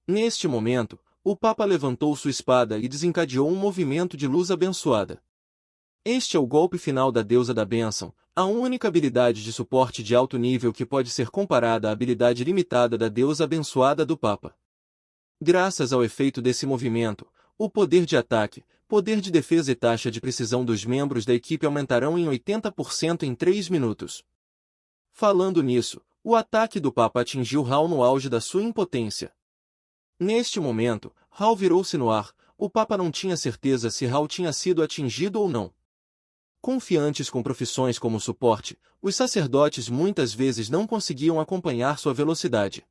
Neste momento, o Papa levantou sua espada e desencadeou um movimento de luz abençoada. Este é o golpe final da deusa da bênção, a única habilidade de suporte de alto nível que pode ser comparada à habilidade limitada da deusa abençoada do Papa. Graças ao efeito desse movimento, o poder de ataque, poder de defesa e taxa de precisão dos membros da equipe aumentarão em 80% em 3 minutos. Falando nisso, o ataque do Papa atingiu Hal no auge da sua impotência. Neste momento, Hal virou-se no ar, o Papa não tinha certeza se Hal tinha sido atingido ou não. Confiantes com profissões como suporte, os sacerdotes muitas vezes não conseguiam acompanhar sua velocidade.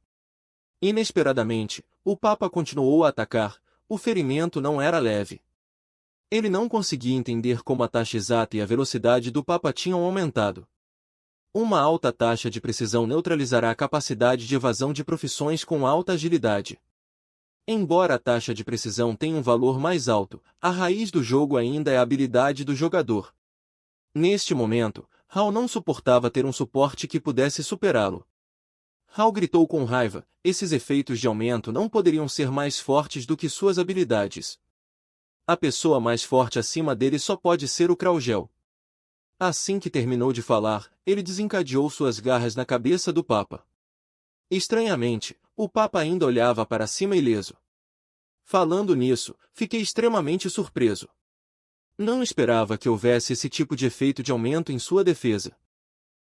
Inesperadamente, o Papa continuou a atacar, o ferimento não era leve. Ele não conseguia entender como a taxa exata e a velocidade do Papa tinham aumentado. Uma alta taxa de precisão neutralizará a capacidade de evasão de profissões com alta agilidade. Embora a taxa de precisão tenha um valor mais alto, a raiz do jogo ainda é a habilidade do jogador. Neste momento, Hal não suportava ter um suporte que pudesse superá-lo. Hal gritou com raiva, esses efeitos de aumento não poderiam ser mais fortes do que suas habilidades. A pessoa mais forte acima dele só pode ser o Kraugel. Assim que terminou de falar, ele desencadeou suas garras na cabeça do Papa. Estranhamente, o Papa ainda olhava para cima ileso. Falando nisso, fiquei extremamente surpreso. Não esperava que houvesse esse tipo de efeito de aumento em sua defesa.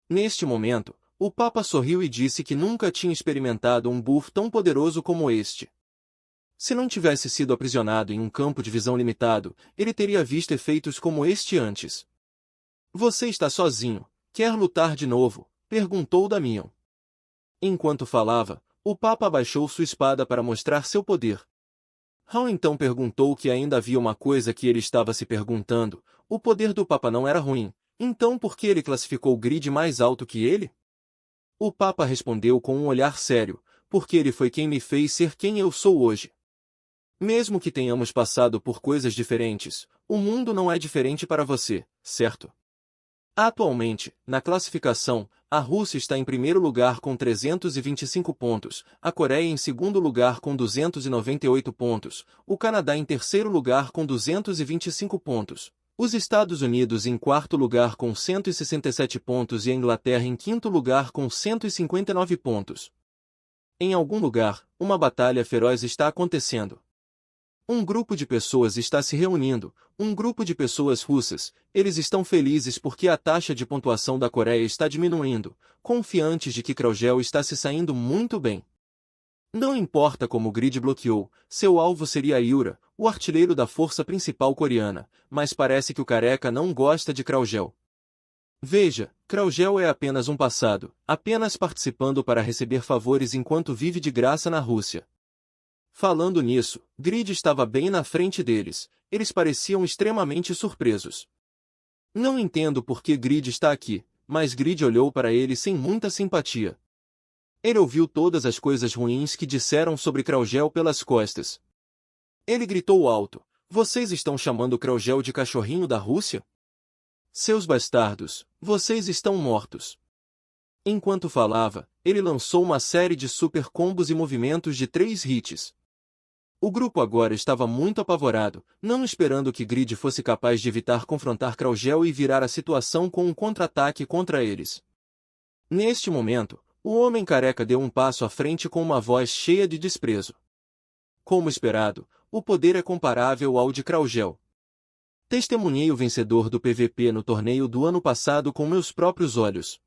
Neste momento, o Papa sorriu e disse que nunca tinha experimentado um buff tão poderoso como este. Se não tivesse sido aprisionado em um campo de visão limitado, ele teria visto efeitos como este antes. Você está sozinho, quer lutar de novo? Perguntou Damian. Enquanto falava, o Papa abaixou sua espada para mostrar seu poder. Hal então perguntou que ainda havia uma coisa que ele estava se perguntando, o poder do Papa não era ruim, então por que ele classificou o grid mais alto que ele? O Papa respondeu com um olhar sério, porque ele foi quem me fez ser quem eu sou hoje. Mesmo que tenhamos passado por coisas diferentes, o mundo não é diferente para você, certo? Atualmente, na classificação, a Rússia está em primeiro lugar com 325 pontos, a Coreia em segundo lugar com 298 pontos, o Canadá em terceiro lugar com 225 pontos, os Estados Unidos em quarto lugar com 167 pontos e a Inglaterra em quinto lugar com 159 pontos. Em algum lugar, uma batalha feroz está acontecendo. Um grupo de pessoas está se reunindo, um grupo de pessoas russas, eles estão felizes porque a taxa de pontuação da Coreia está diminuindo, confiantes de que Kraugel está se saindo muito bem. Não importa como o grid bloqueou, seu alvo seria Yura, o artilheiro da força principal coreana, mas parece que o careca não gosta de Kraugel. Veja, Kraugel é apenas um passado, apenas participando para receber favores enquanto vive de graça na Rússia. Falando nisso, Grid estava bem na frente deles, eles pareciam extremamente surpresos. Não entendo por que Grid está aqui, mas Grid olhou para ele sem muita simpatia. Ele ouviu todas as coisas ruins que disseram sobre Kraugel pelas costas. Ele gritou alto, vocês estão chamando Kraugel de cachorrinho da Rússia? Seus bastardos, vocês estão mortos. Enquanto falava, ele lançou uma série de super combos e movimentos de 3 hits. O grupo agora estava muito apavorado, não esperando que Grid fosse capaz de evitar confrontar Kraugel e virar a situação com um contra-ataque contra eles. Neste momento, o homem careca deu um passo à frente com uma voz cheia de desprezo. Como esperado, o poder é comparável ao de Kraugel. Testemunhei o vencedor do PVP no torneio do ano passado com meus próprios olhos.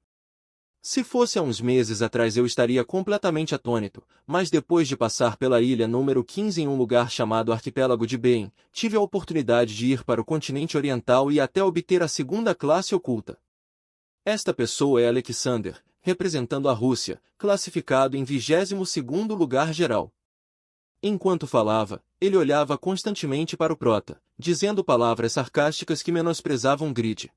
Se fosse há uns meses atrás eu estaria completamente atônito, mas depois de passar pela ilha número 15 em um lugar chamado Arquipélago de Ben, tive a oportunidade de ir para o continente oriental e até obter a segunda classe oculta. Esta pessoa é Alexander, representando a Rússia, classificado em 22º lugar geral. Enquanto falava, ele olhava constantemente para o Prota, dizendo palavras sarcásticas que menosprezavam Grid.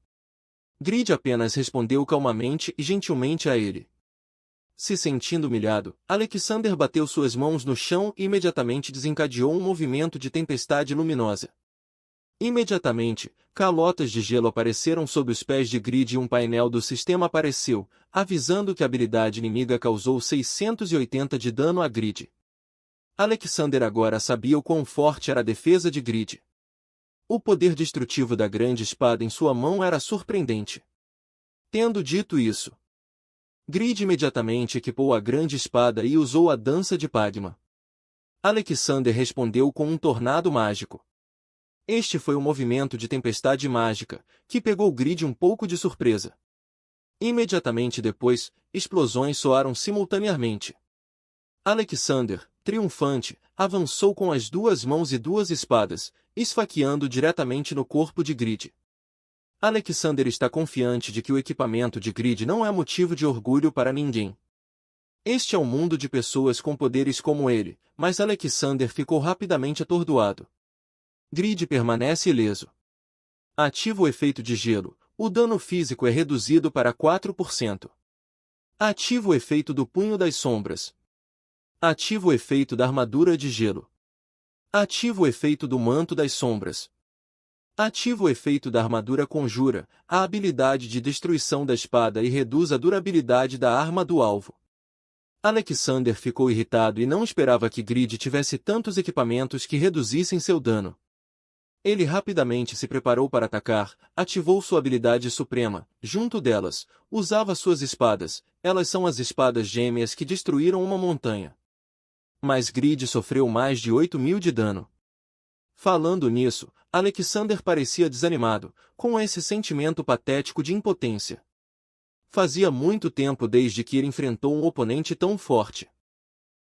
Grid apenas respondeu calmamente e gentilmente a ele. Se sentindo humilhado, Alexander bateu suas mãos no chão e imediatamente desencadeou um movimento de tempestade luminosa. Imediatamente, calotas de gelo apareceram sob os pés de Grid e um painel do sistema apareceu, avisando que a habilidade inimiga causou 680 de dano a Grid. Alexander agora sabia o quão forte era a defesa de Grid. O poder destrutivo da grande espada em sua mão era surpreendente. Tendo dito isso, Grid imediatamente equipou a grande espada e usou a dança de Pagma. Alexander respondeu com um tornado mágico. Este foi um movimento de tempestade mágica, que pegou Grid um pouco de surpresa. Imediatamente depois, explosões soaram simultaneamente. Alexander, triunfante, avançou com as duas mãos e duas espadas, esfaqueando diretamente no corpo de Grid. Alexander está confiante de que o equipamento de Grid não é motivo de orgulho para ninguém. Este é um mundo de pessoas com poderes como ele, mas Alexander ficou rapidamente atordoado. Grid permanece ileso. Ativa o efeito de gelo, o dano físico é reduzido para 4%. Ativa o efeito do punho das sombras. Ativa o efeito da armadura de gelo. Ativa o efeito do manto das sombras. Ativa o efeito da armadura conjura, a habilidade de destruição da espada e reduz a durabilidade da arma do alvo. Alexander ficou irritado e não esperava que Grid tivesse tantos equipamentos que reduzissem seu dano. Ele rapidamente se preparou para atacar, ativou sua habilidade suprema, junto delas, usava suas espadas, elas são as espadas gêmeas que destruíram uma montanha. Mas Grid sofreu mais de 8.000 de dano. Falando nisso, Alexander parecia desanimado, com esse sentimento patético de impotência. Fazia muito tempo desde que ele enfrentou um oponente tão forte.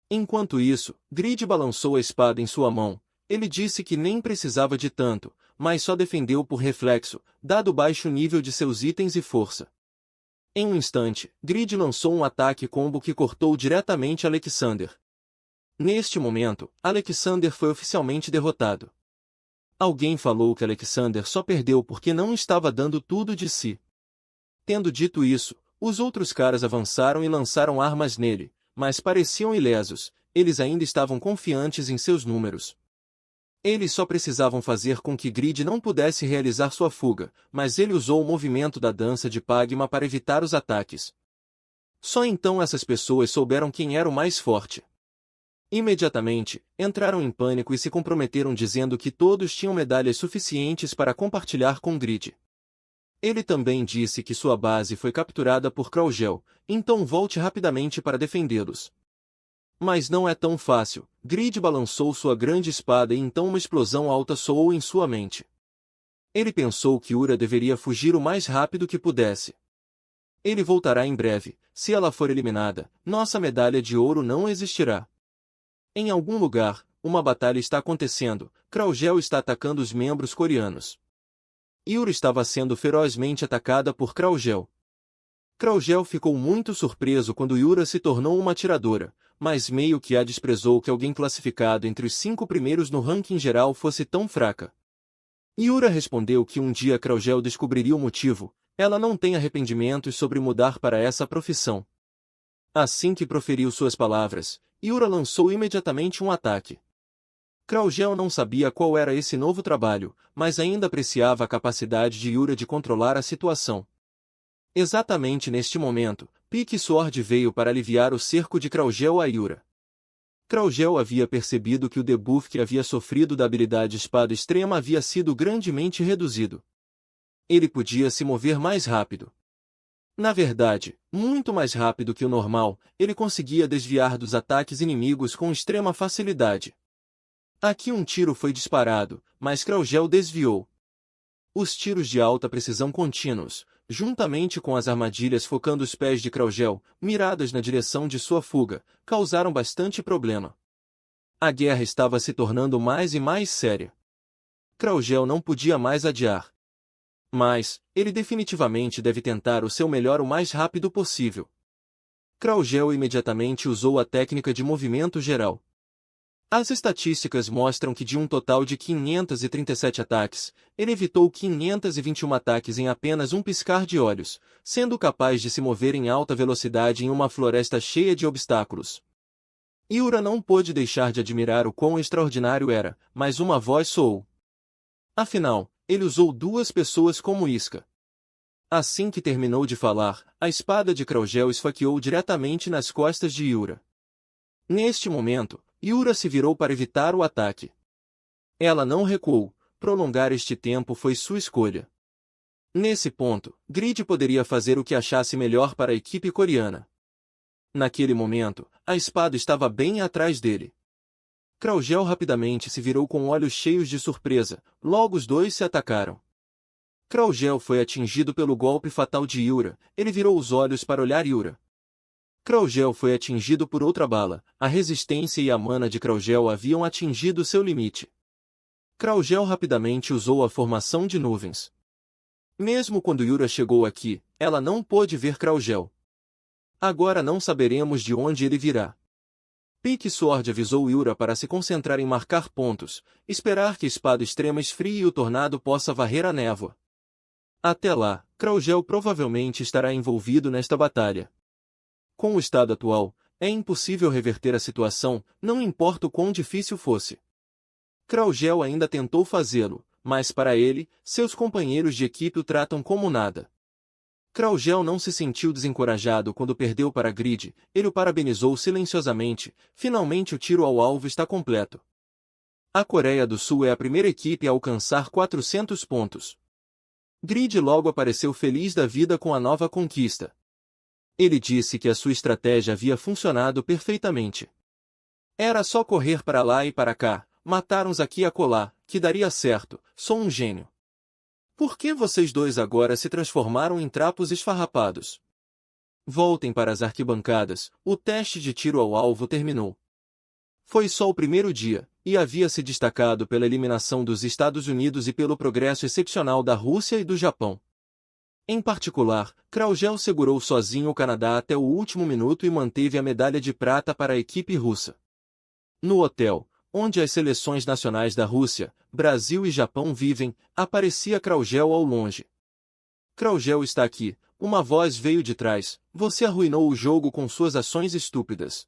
Enquanto isso, Grid balançou a espada em sua mão. Ele disse que nem precisava de tanto, mas só defendeu por reflexo, dado o baixo nível de seus itens e força. Em um instante, Grid lançou um ataque combo que cortou diretamente Alexander. Neste momento, Alexander foi oficialmente derrotado. Alguém falou que Alexander só perdeu porque não estava dando tudo de si. Tendo dito isso, os outros caras avançaram e lançaram armas nele, mas pareciam ilesos, eles ainda estavam confiantes em seus números. Eles só precisavam fazer com que Grid não pudesse realizar sua fuga, mas ele usou o movimento da dança de Pagma para evitar os ataques. Só então essas pessoas souberam quem era o mais forte. Imediatamente, entraram em pânico e se comprometeram dizendo que todos tinham medalhas suficientes para compartilhar com Grid. Ele também disse que sua base foi capturada por Kraugel, então volte rapidamente para defendê-los. Mas não é tão fácil. Grid balançou sua grande espada e então uma explosão alta soou em sua mente. Ele pensou que Ura deveria fugir o mais rápido que pudesse. Ele voltará em breve. Se ela for eliminada, nossa medalha de ouro não existirá. Em algum lugar, uma batalha está acontecendo. Kraugel está atacando os membros coreanos. Yura estava sendo ferozmente atacada por Kraugel. Kraugel ficou muito surpreso quando Yura se tornou uma atiradora, mas meio que a desprezou que alguém classificado entre os 5 primeiros no ranking geral fosse tão fraca. Yura respondeu que um dia Kraugel descobriria o motivo, ela não tem arrependimentos sobre mudar para essa profissão. Assim que proferiu suas palavras, Yura lançou imediatamente um ataque. Kraugel não sabia qual era esse novo trabalho, mas ainda apreciava a capacidade de Yura de controlar a situação. Exatamente neste momento, Pique Sword veio para aliviar o cerco de Kraugel a Yura. Kraugel havia percebido que o debuff que havia sofrido da habilidade Espada Extrema havia sido grandemente reduzido. Ele podia se mover mais rápido. Na verdade, muito mais rápido que o normal, ele conseguia desviar dos ataques inimigos com extrema facilidade. Aqui um tiro foi disparado, mas Kraugel desviou. Os tiros de alta precisão contínuos, juntamente com as armadilhas focando os pés de Kraugel, miradas na direção de sua fuga, causaram bastante problema. A guerra estava se tornando mais e mais séria. Kraugel não podia mais adiar. Mas, ele definitivamente deve tentar o seu melhor o mais rápido possível. Kraugel imediatamente usou a técnica de movimento geral. As estatísticas mostram que de um total de 537 ataques, ele evitou 521 ataques em apenas um piscar de olhos, sendo capaz de se mover em alta velocidade em uma floresta cheia de obstáculos. Yura não pôde deixar de admirar o quão extraordinário era, mas uma voz soou. Afinal, ele usou 2 pessoas como isca. Assim que terminou de falar, a espada de Kraugel esfaqueou diretamente nas costas de Yura. Neste momento, Yura se virou para evitar o ataque. Ela não recuou, prolongar este tempo foi sua escolha. Nesse ponto, Grid poderia fazer o que achasse melhor para a equipe coreana. Naquele momento, a espada estava bem atrás dele. Kraugel rapidamente se virou com olhos cheios de surpresa, logo os dois se atacaram. Kraugel foi atingido pelo golpe fatal de Yura, ele virou os olhos para olhar Yura. Kraugel foi atingido por outra bala, a resistência e a mana de Kraugel haviam atingido seu limite. Kraugel rapidamente usou a formação de nuvens. Mesmo quando Yura chegou aqui, ela não pôde ver Kraugel. Agora não saberemos de onde ele virá. Pike Sword avisou Yura para se concentrar em marcar pontos, esperar que a espada extrema esfrie e o tornado possa varrer a névoa. Até lá, Kraugel provavelmente estará envolvido nesta batalha. Com o estado atual, é impossível reverter a situação, não importa o quão difícil fosse. Kraugel ainda tentou fazê-lo, mas para ele, seus companheiros de equipe o tratam como nada. Kraugel não se sentiu desencorajado quando perdeu para Grid, ele o parabenizou silenciosamente, finalmente o tiro ao alvo está completo. A Coreia do Sul é a primeira equipe a alcançar 400 pontos. Grid logo apareceu feliz da vida com a nova conquista. Ele disse que a sua estratégia havia funcionado perfeitamente. Era só correr para lá e para cá, matar uns aqui e acolá, que daria certo, sou um gênio. Por que vocês dois agora se transformaram em trapos esfarrapados? Voltem para as arquibancadas, o teste de tiro ao alvo terminou. Foi só o primeiro dia, e havia se destacado pela eliminação dos Estados Unidos e pelo progresso excepcional da Rússia e do Japão. Em particular, Kraugel segurou sozinho o Canadá até o último minuto e manteve a medalha de prata para a equipe russa. No hotel, onde as seleções nacionais da Rússia, Brasil e Japão vivem, aparecia Kraugel ao longe. Kraugel está aqui, uma voz veio de trás, você arruinou o jogo com suas ações estúpidas.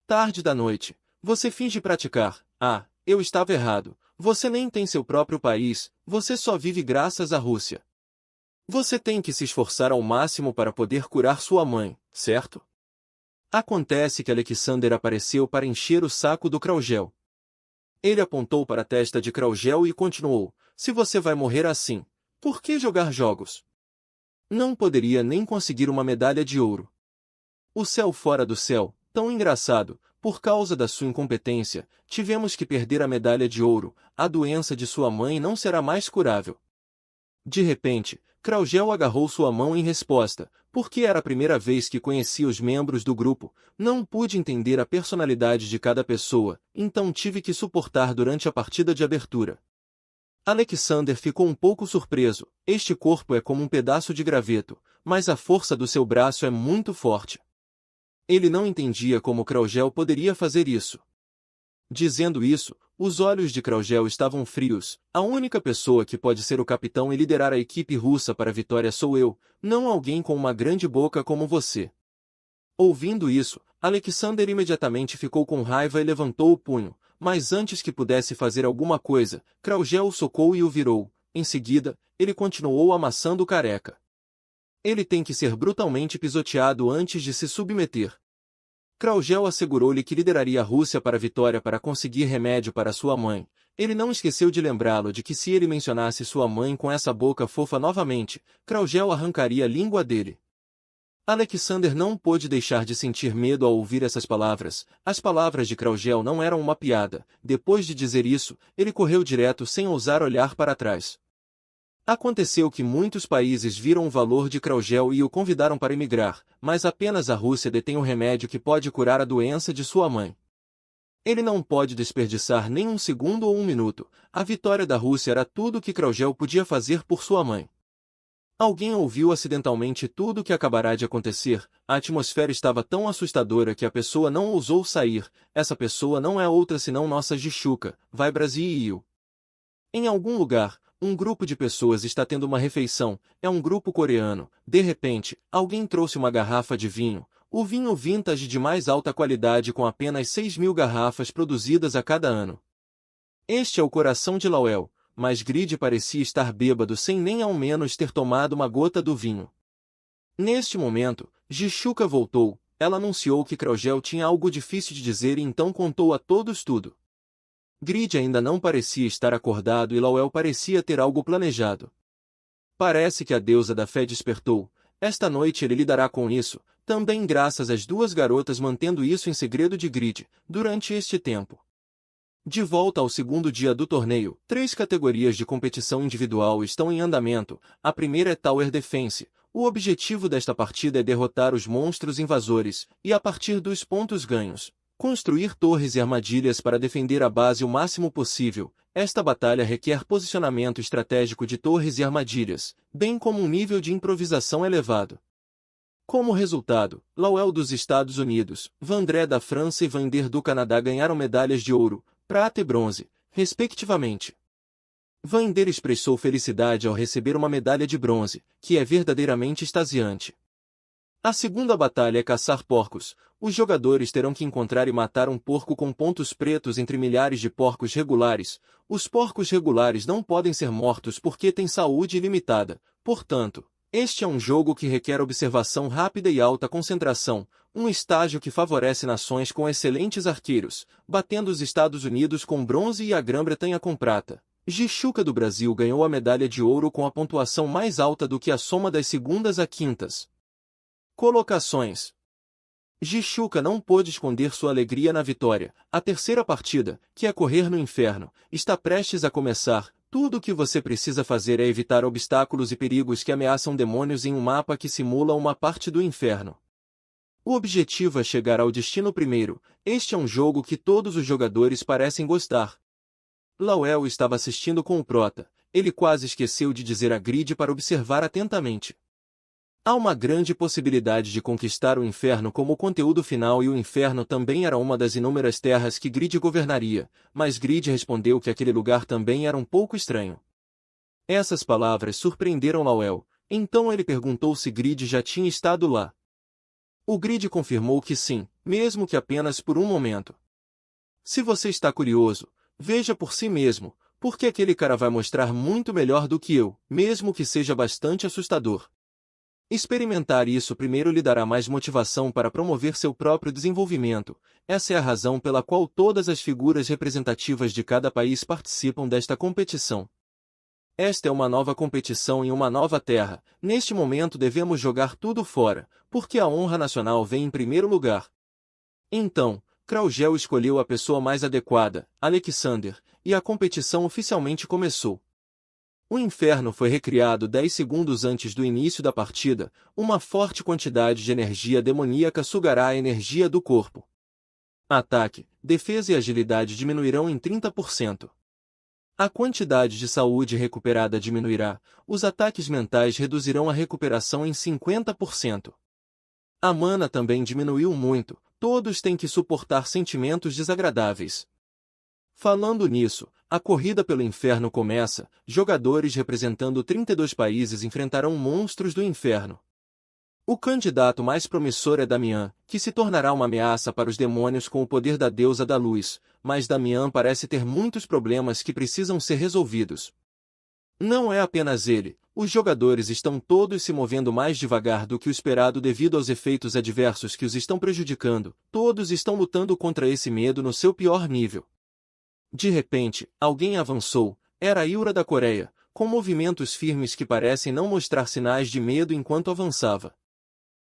Tarde da noite, você finge praticar, eu estava errado, você nem tem seu próprio país, você só vive graças à Rússia. Você tem que se esforçar ao máximo para poder curar sua mãe, certo? Acontece que Alexander apareceu para encher o saco do Kraugel. Ele apontou para a testa de Kraugel e continuou, se você vai morrer assim, por que jogar jogos? Não poderia nem conseguir uma medalha de ouro. O céu fora do céu, tão engraçado, por causa da sua incompetência, tivemos que perder a medalha de ouro, a doença de sua mãe não será mais curável. De repente, Kraugel agarrou sua mão em resposta, porque era a primeira vez que conhecia os membros do grupo, não pude entender a personalidade de cada pessoa, então tive que suportar durante a partida de abertura. Alexander ficou um pouco surpreso, este corpo é como um pedaço de graveto, mas a força do seu braço é muito forte. Ele não entendia como Kraugel poderia fazer isso. Dizendo isso, os olhos de Kraugel estavam frios. A única pessoa que pode ser o capitão e liderar a equipe russa para a vitória sou eu, não alguém com uma grande boca como você. Ouvindo isso, Alexander imediatamente ficou com raiva e levantou o punho, mas antes que pudesse fazer alguma coisa, Kraugel o socou e o virou. Em seguida, ele continuou amassando o careca. Ele tem que ser brutalmente pisoteado antes de se submeter. Kraugel assegurou-lhe que lideraria a Rússia para a vitória para conseguir remédio para sua mãe. Ele não esqueceu de lembrá-lo de que se ele mencionasse sua mãe com essa boca fofa novamente, Kraugel arrancaria a língua dele. Alexander não pôde deixar de sentir medo ao ouvir essas palavras. As palavras de Kraugel não eram uma piada. Depois de dizer isso, ele correu direto sem ousar olhar para trás. Aconteceu que muitos países viram o valor de Kraugel e o convidaram para emigrar, mas apenas a Rússia detém o remédio que pode curar a doença de sua mãe. Ele não pode desperdiçar nem um segundo ou um minuto. A vitória da Rússia era tudo o que Kraugel podia fazer por sua mãe. Alguém ouviu acidentalmente tudo o que acabará de acontecer. A atmosfera estava tão assustadora que a pessoa não ousou sair. Essa pessoa não é outra senão nossa Jishuka, vai Brasil. Em algum lugar, um grupo de pessoas está tendo uma refeição, é um grupo coreano. De repente, alguém trouxe uma garrafa de vinho, o vinho vintage de mais alta qualidade com apenas 6.000 garrafas produzidas a cada ano. Este é o coração de Lowell, mas Grid parecia estar bêbado sem nem ao menos ter tomado uma gota do vinho. Neste momento, Jishuka voltou, ela anunciou que Kraugel tinha algo difícil de dizer e então contou a todos tudo. Grid ainda não parecia estar acordado e Lowell parecia ter algo planejado. Parece que a deusa da fé despertou. Esta noite ele lidará com isso, também graças às duas garotas mantendo isso em segredo de Grid, durante este tempo. De volta ao segundo dia do torneio, 3 categorias de competição individual estão em andamento. A primeira é Tower Defense. O objetivo desta partida é derrotar os monstros invasores, e a partir dos pontos ganhos, construir torres e armadilhas para defender a base o máximo possível. Esta batalha requer posicionamento estratégico de torres e armadilhas, bem como um nível de improvisação elevado. Como resultado, Lowell dos Estados Unidos, Vandré da França e Vander do Canadá ganharam medalhas de ouro, prata e bronze, respectivamente. Vander expressou felicidade ao receber uma medalha de bronze, que é verdadeiramente extasiante. A segunda batalha é caçar porcos. Os jogadores terão que encontrar e matar um porco com pontos pretos entre milhares de porcos regulares. Os porcos regulares não podem ser mortos porque têm saúde ilimitada. Portanto, este é um jogo que requer observação rápida e alta concentração, um estágio que favorece nações com excelentes arqueiros, batendo os Estados Unidos com bronze e a Grã-Bretanha com prata. Jichuca do Brasil ganhou a medalha de ouro com a pontuação mais alta do que a soma das segundas a quintas colocações. Jichuca não pôde esconder sua alegria na vitória. A terceira partida, que é correr no inferno, está prestes a começar. Tudo o que você precisa fazer é evitar obstáculos e perigos que ameaçam demônios em um mapa que simula uma parte do inferno. O objetivo é chegar ao destino primeiro. Este é um jogo que todos os jogadores parecem gostar. Lowell estava assistindo com o prota. Ele quase esqueceu de dizer a Grid para observar atentamente. Há uma grande possibilidade de conquistar o inferno como conteúdo final e o inferno também era uma das inúmeras terras que Grid governaria, mas Grid respondeu que aquele lugar também era um pouco estranho. Essas palavras surpreenderam Lowell, então ele perguntou se Grid já tinha estado lá. O Grid confirmou que sim, mesmo que apenas por um momento. Se você está curioso, veja por si mesmo, porque aquele cara vai mostrar muito melhor do que eu, mesmo que seja bastante assustador. Experimentar isso primeiro lhe dará mais motivação para promover seu próprio desenvolvimento. Essa é a razão pela qual todas as figuras representativas de cada país participam desta competição. Esta é uma nova competição em uma nova terra. Neste momento devemos jogar tudo fora, porque a honra nacional vem em primeiro lugar. Então, Kraugel escolheu a pessoa mais adequada, Alexander, e a competição oficialmente começou. O inferno foi recriado 10 segundos antes do início da partida. Uma forte quantidade de energia demoníaca sugará a energia do corpo. Ataque, defesa e agilidade diminuirão em 30%. A quantidade de saúde recuperada diminuirá. Os ataques mentais reduzirão a recuperação em 50%. A mana também diminuiu muito. Todos têm que suportar sentimentos desagradáveis. Falando nisso, a corrida pelo inferno começa. Jogadores representando 32 países enfrentarão monstros do inferno. O candidato mais promissor é Damian, que se tornará uma ameaça para os demônios com o poder da deusa da luz, mas Damian parece ter muitos problemas que precisam ser resolvidos. Não é apenas ele, os jogadores estão todos se movendo mais devagar do que o esperado devido aos efeitos adversos que os estão prejudicando. Todos estão lutando contra esse medo no seu pior nível. De repente, alguém avançou. Era a Yura da Coreia, com movimentos firmes que parecem não mostrar sinais de medo enquanto avançava.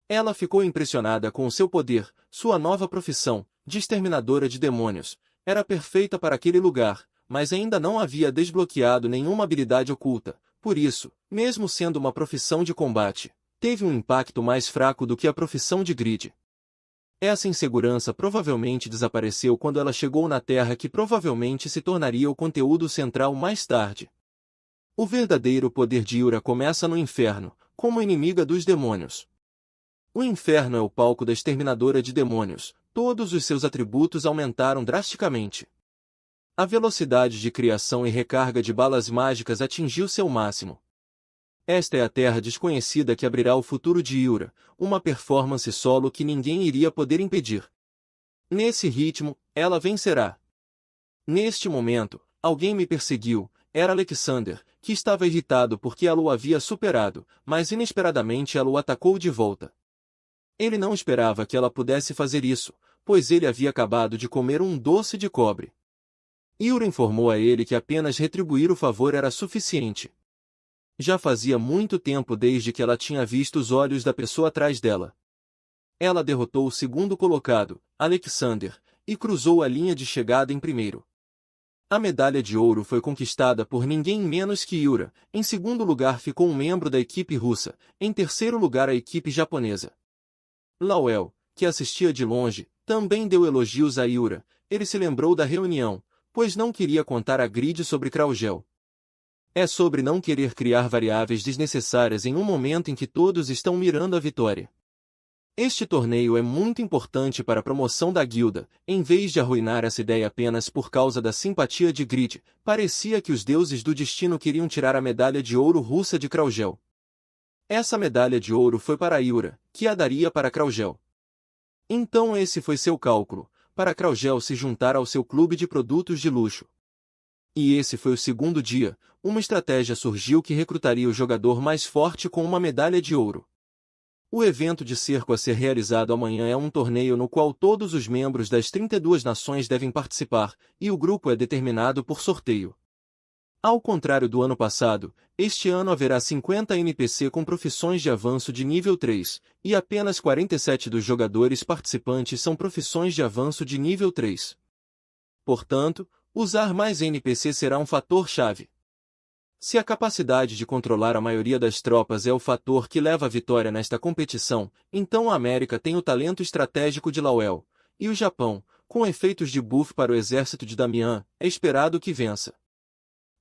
Ela ficou impressionada com o seu poder, sua nova profissão, de exterminadora de demônios. Era perfeita para aquele lugar, mas ainda não havia desbloqueado nenhuma habilidade oculta. Por isso, mesmo sendo uma profissão de combate, teve um impacto mais fraco do que a profissão de Grid. Essa insegurança provavelmente desapareceu quando ela chegou na Terra, que provavelmente se tornaria o conteúdo central mais tarde. O verdadeiro poder de Yura começa no inferno, como inimiga dos demônios. O inferno é o palco da exterminadora de demônios. Todos os seus atributos aumentaram drasticamente. A velocidade de criação e recarga de balas mágicas atingiu seu máximo. Esta é a terra desconhecida que abrirá o futuro de Yura, uma performance solo que ninguém iria poder impedir. Nesse ritmo, ela vencerá. Neste momento, alguém me perseguiu. Era Alexander, que estava irritado porque ela o havia superado, mas inesperadamente ela o atacou de volta. Ele não esperava que ela pudesse fazer isso, pois ele havia acabado de comer um doce de cobre. Yura informou a ele que apenas retribuir o favor era suficiente. Já fazia muito tempo desde que ela tinha visto os olhos da pessoa atrás dela. Ela derrotou o segundo colocado, Alexander, e cruzou a linha de chegada em primeiro. A medalha de ouro foi conquistada por ninguém menos que Yura. Em segundo lugar ficou um membro da equipe russa, em terceiro lugar a equipe japonesa. Lowell, que assistia de longe, também deu elogios a Yura. Ele se lembrou da reunião, pois não queria contar a Grid sobre Kraugel. É sobre não querer criar variáveis desnecessárias em um momento em que todos estão mirando a vitória. Este torneio é muito importante para a promoção da guilda. Em vez de arruinar essa ideia apenas por causa da simpatia de Grid, parecia que os deuses do destino queriam tirar a medalha de ouro russa de Kraugel. Essa medalha de ouro foi para Yura, que a daria para Kraugel. Então esse foi seu cálculo, para Kraugel se juntar ao seu clube de produtos de luxo. E esse foi o segundo dia. Uma estratégia surgiu que recrutaria o jogador mais forte com uma medalha de ouro. O evento de cerco a ser realizado amanhã é um torneio no qual todos os membros das 32 nações devem participar, e o grupo é determinado por sorteio. Ao contrário do ano passado, este ano haverá 50 NPC com profissões de avanço de nível 3, e apenas 47 dos jogadores participantes são profissões de avanço de nível 3. Portanto, usar mais NPC será um fator-chave. Se a capacidade de controlar a maioria das tropas é o fator que leva à vitória nesta competição, então a América tem o talento estratégico de Lowell, e o Japão, com efeitos de buff para o exército de Damian, é esperado que vença.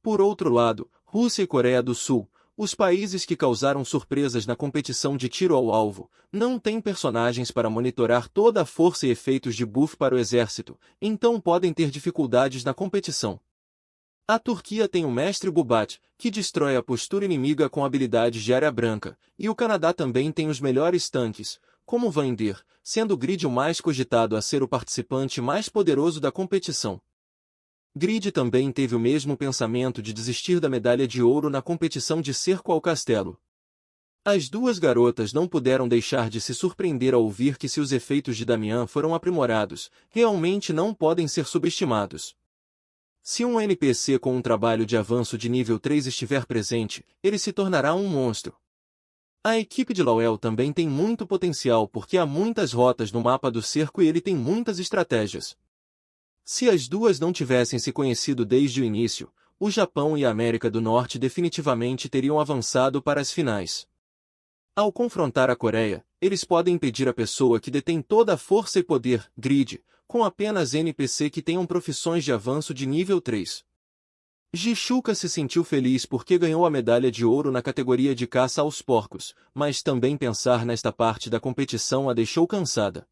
Por outro lado, Rússia e Coreia do Sul, os países que causaram surpresas na competição de tiro ao alvo, não têm personagens para monitorar toda a força e efeitos de buff para o exército, então podem ter dificuldades na competição. A Turquia tem o mestre Gubat, que destrói a postura inimiga com habilidades de área branca, e o Canadá também tem os melhores tanques, como Van Der, sendo Grid o mais cogitado a ser o participante mais poderoso da competição. Grid também teve o mesmo pensamento de desistir da medalha de ouro na competição de cerco ao castelo. As duas garotas não puderam deixar de se surpreender ao ouvir que se os efeitos de Damian foram aprimorados, realmente não podem ser subestimados. Se um NPC com um trabalho de avanço de nível 3 estiver presente, ele se tornará um monstro. A equipe de Lowell também tem muito potencial porque há muitas rotas no mapa do cerco e ele tem muitas estratégias. Se as duas não tivessem se conhecido desde o início, o Japão e a América do Norte definitivamente teriam avançado para as finais. Ao confrontar a Coreia, eles podem impedir a pessoa que detém toda a força e poder, Grid, com apenas NPC que tenham profissões de avanço de nível 3. Jishuka se sentiu feliz porque ganhou a medalha de ouro na categoria de caça aos porcos, mas também pensar nesta parte da competição a deixou cansada.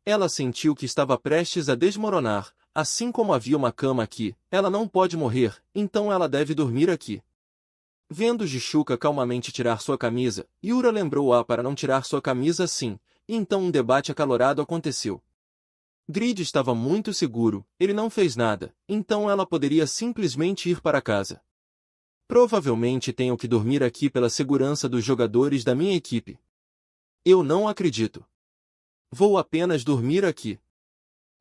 Ela sentiu que estava prestes a desmoronar, assim como havia uma cama aqui, ela não pode morrer, então ela deve dormir aqui. Vendo Jishuka calmamente tirar sua camisa, Yura lembrou-a para não tirar sua camisa assim, e então um debate acalorado aconteceu. Grid estava muito seguro, ele não fez nada, então ela poderia simplesmente ir para casa. Provavelmente tenho que dormir aqui pela segurança dos jogadores da minha equipe. Eu não acredito. Vou apenas dormir aqui.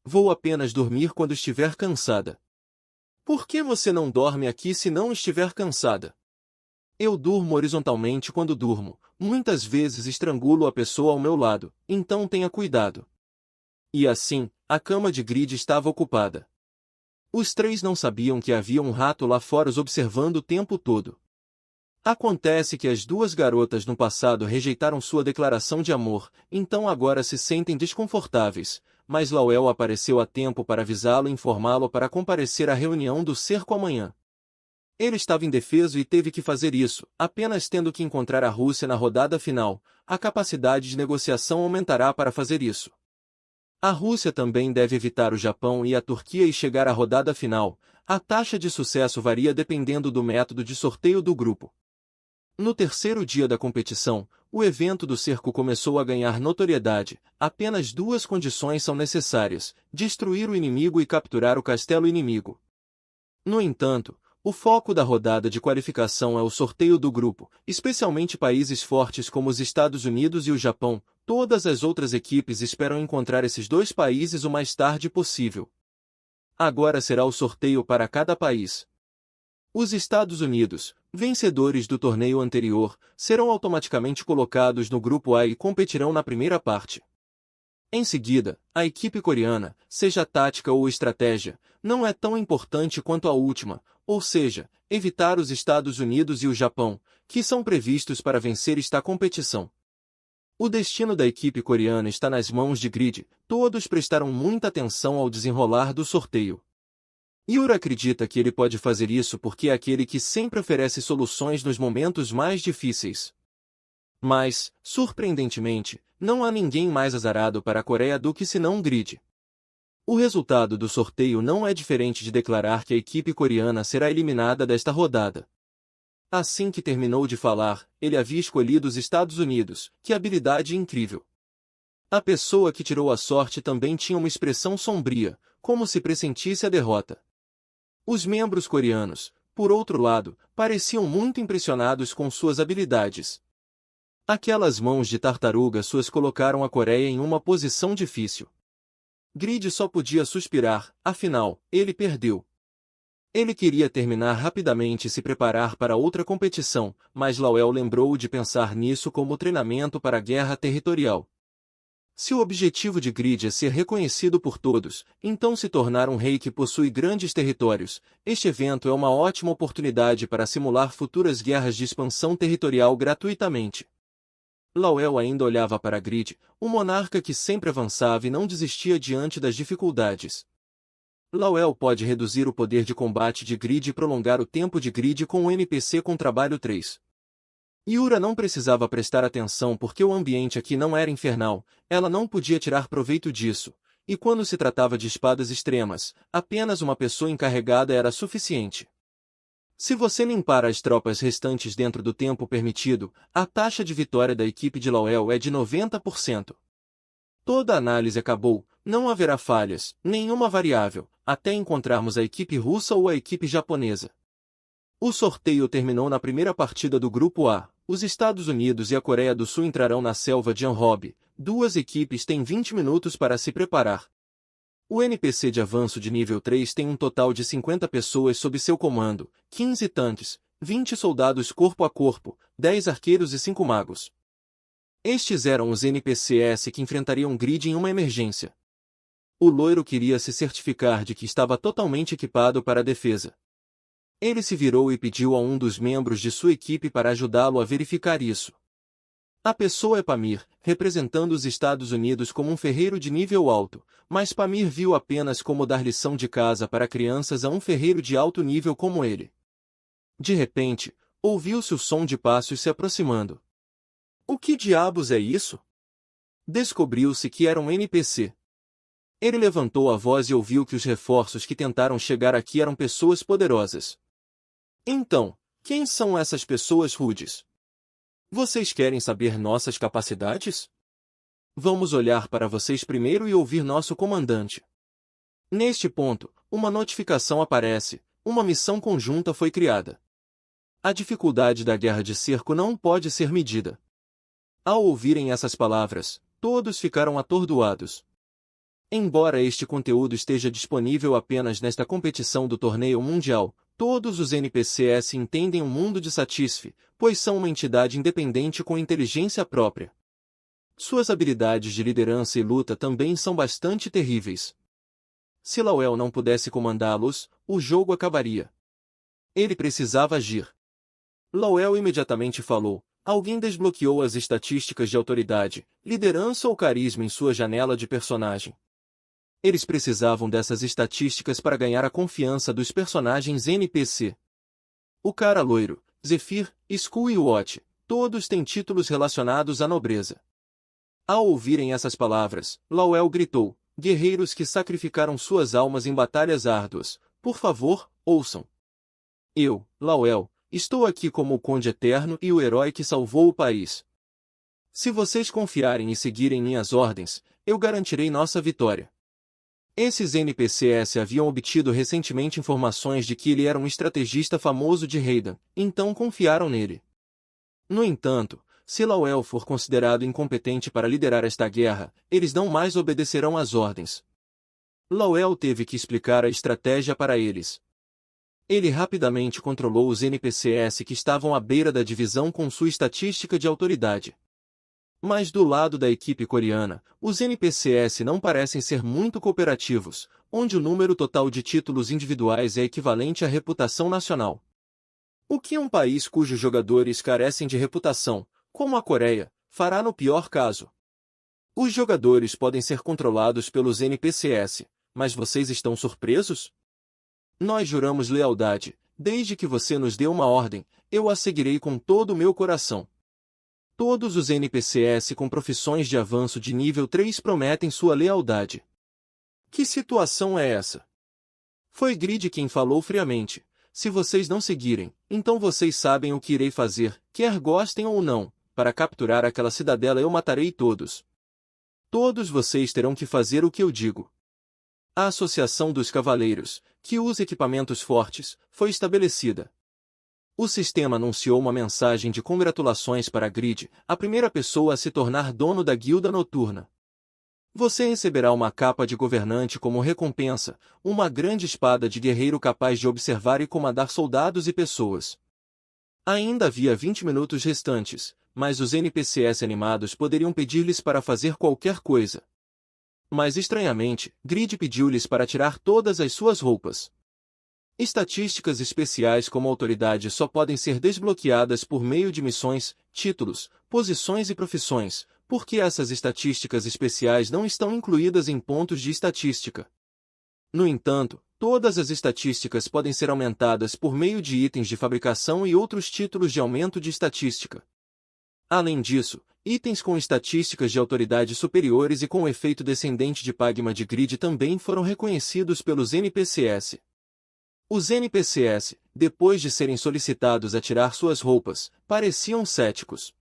Vou apenas dormir quando estiver cansada. Por que você não dorme aqui se não estiver cansada? Eu durmo horizontalmente quando durmo, muitas vezes estrangulo a pessoa ao meu lado, então tenha cuidado. E assim, a cama de Grid estava ocupada. Os três não sabiam que havia um rato lá fora os observando o tempo todo. Acontece que as duas garotas no passado rejeitaram sua declaração de amor, então agora se sentem desconfortáveis, mas Lowell apareceu a tempo para avisá-lo e informá-lo para comparecer à reunião do cerco amanhã. Ele estava indefeso e teve que fazer isso, apenas tendo que encontrar a Rússia na rodada final, a capacidade de negociação aumentará para fazer isso. A Rússia também deve evitar o Japão e a Turquia e chegar à rodada final. A taxa de sucesso varia dependendo do método de sorteio do grupo. No terceiro dia da competição, o evento do cerco começou a ganhar notoriedade. Apenas duas condições são necessárias: destruir o inimigo e capturar o castelo inimigo. No entanto, o foco da rodada de qualificação é o sorteio do grupo, especialmente países fortes como os Estados Unidos e o Japão, Todas as outras equipes esperam encontrar esses dois países o mais tarde possível. Agora será o sorteio para cada país. Os Estados Unidos, vencedores do torneio anterior, serão automaticamente colocados no grupo A e competirão na primeira parte. Em seguida, a equipe coreana, seja tática ou estratégia, não é tão importante quanto a última, ou seja, evitar os Estados Unidos e o Japão, que são previstos para vencer esta competição. O destino da equipe coreana está nas mãos de Grid, todos prestaram muita atenção ao desenrolar do sorteio. Yura acredita que ele pode fazer isso porque é aquele que sempre oferece soluções nos momentos mais difíceis. Mas, surpreendentemente, não há ninguém mais azarado para a Coreia do que senão Grid. O resultado do sorteio não é diferente de declarar que a equipe coreana será eliminada desta rodada. Assim que terminou de falar, ele havia escolhido os Estados Unidos. Que habilidade incrível! A pessoa que tirou a sorte também tinha uma expressão sombria, como se pressentisse a derrota. Os membros coreanos, por outro lado, pareciam muito impressionados com suas habilidades. Aquelas mãos de tartaruga suas colocaram a Coreia em uma posição difícil. Grid só podia suspirar, afinal, ele perdeu. Ele queria terminar rapidamente e se preparar para outra competição, mas Lawel lembrou de pensar nisso como treinamento para a guerra territorial. Se o objetivo de Grid é ser reconhecido por todos, então se tornar um rei que possui grandes territórios, este evento é uma ótima oportunidade para simular futuras guerras de expansão territorial gratuitamente. Lawel ainda olhava para Grid, o monarca que sempre avançava e não desistia diante das dificuldades. Lawel pode reduzir o poder de combate de Grid e prolongar o tempo de Grid com o NPC com trabalho 3. Yura não precisava prestar atenção porque o ambiente aqui não era infernal, ela não podia tirar proveito disso, e quando se tratava de espadas extremas, apenas uma pessoa encarregada era suficiente. Se você limpar as tropas restantes dentro do tempo permitido, a taxa de vitória da equipe de Lawel é de 90%. Toda a análise acabou, não haverá falhas, nenhuma variável, até encontrarmos a equipe russa ou a equipe japonesa. O sorteio terminou na primeira partida do Grupo A. Os Estados Unidos e a Coreia do Sul entrarão na selva de Anrob. Duas equipes têm 20 minutos para se preparar. O NPC de avanço de nível 3 tem um total de 50 pessoas sob seu comando, 15 tanques, 20 soldados corpo a corpo, 10 arqueiros e 5 magos. Estes eram os NPCs que enfrentariam Grid em uma emergência. O loiro queria se certificar de que estava totalmente equipado para a defesa. Ele se virou e pediu a um dos membros de sua equipe para ajudá-lo a verificar isso. A pessoa é Pamir, representando os Estados Unidos como um ferreiro de nível alto, mas Pamir viu apenas como dar lição de casa para crianças a um ferreiro de alto nível como ele. De repente, ouviu-se o som de passos se aproximando. O que diabos é isso? Descobriu-se que era um NPC. Ele levantou a voz e ouviu que os reforços que tentaram chegar aqui eram pessoas poderosas. Então, quem são essas pessoas rudes? Vocês querem saber nossas capacidades? Vamos olhar para vocês primeiro e ouvir nosso comandante. Neste ponto, uma notificação aparece, uma missão conjunta foi criada. A dificuldade da guerra de cerco não pode ser medida. Ao ouvirem essas palavras, todos ficaram atordoados. Embora este conteúdo esteja disponível apenas nesta competição do torneio mundial, todos os NPCs entendem o mundo de Satisfy, pois são uma entidade independente com inteligência própria. Suas habilidades de liderança e luta também são bastante terríveis. Se Lawel não pudesse comandá-los, o jogo acabaria. Ele precisava agir. Lawel imediatamente falou: alguém desbloqueou as estatísticas de autoridade, liderança ou carisma em sua janela de personagem. Eles precisavam dessas estatísticas para ganhar a confiança dos personagens NPC. O cara loiro, Zephyr, Skull e Watch, todos têm títulos relacionados à nobreza. Ao ouvirem essas palavras, Lawel gritou: guerreiros que sacrificaram suas almas em batalhas árduas, por favor, ouçam. Eu, Lawel, estou aqui como o Conde Eterno e o herói que salvou o país. Se vocês confiarem e seguirem minhas ordens, eu garantirei nossa vitória. Esses NPCs haviam obtido recentemente informações de que ele era um estrategista famoso de Raiden, então confiaram nele. No entanto, se Lowell for considerado incompetente para liderar esta guerra, eles não mais obedecerão às ordens. Lowell teve que explicar a estratégia para eles. Ele rapidamente controlou os NPCs que estavam à beira da divisão com sua estatística de autoridade. Mas do lado da equipe coreana, os NPCs não parecem ser muito cooperativos, onde o número total de títulos individuais é equivalente à reputação nacional. O que um país cujos jogadores carecem de reputação, como a Coreia, fará no pior caso? Os jogadores podem ser controlados pelos NPCs, mas vocês estão surpresos? Nós juramos lealdade, desde que você nos deu uma ordem, eu a seguirei com todo o meu coração. Todos os NPCs com profissões de avanço de nível 3 prometem sua lealdade. Que situação é essa? Foi Grid quem falou friamente. Se vocês não seguirem, então vocês sabem o que irei fazer, quer gostem ou não, para capturar aquela cidadela eu matarei todos. Todos vocês terão que fazer o que eu digo. A Associação dos Cavaleiros, que usa equipamentos fortes, foi estabelecida. O sistema anunciou uma mensagem de congratulações para Grid, a primeira pessoa a se tornar dono da guilda noturna. Você receberá uma capa de governante como recompensa, uma grande espada de guerreiro capaz de observar e comandar soldados e pessoas. Ainda havia 20 minutos restantes, mas os NPCs animados poderiam pedir-lhes para fazer qualquer coisa. Mas estranhamente, Grid pediu-lhes para tirar todas as suas roupas. Estatísticas especiais como autoridade só podem ser desbloqueadas por meio de missões, títulos, posições e profissões, porque essas estatísticas especiais não estão incluídas em pontos de estatística. No entanto, todas as estatísticas podem ser aumentadas por meio de itens de fabricação e outros títulos de aumento de estatística. Além disso, itens com estatísticas de autoridade superiores e com o efeito descendente de Pagma de Grid também foram reconhecidos pelos NPCs. Os NPCs, depois de serem solicitados a tirar suas roupas, pareciam céticos.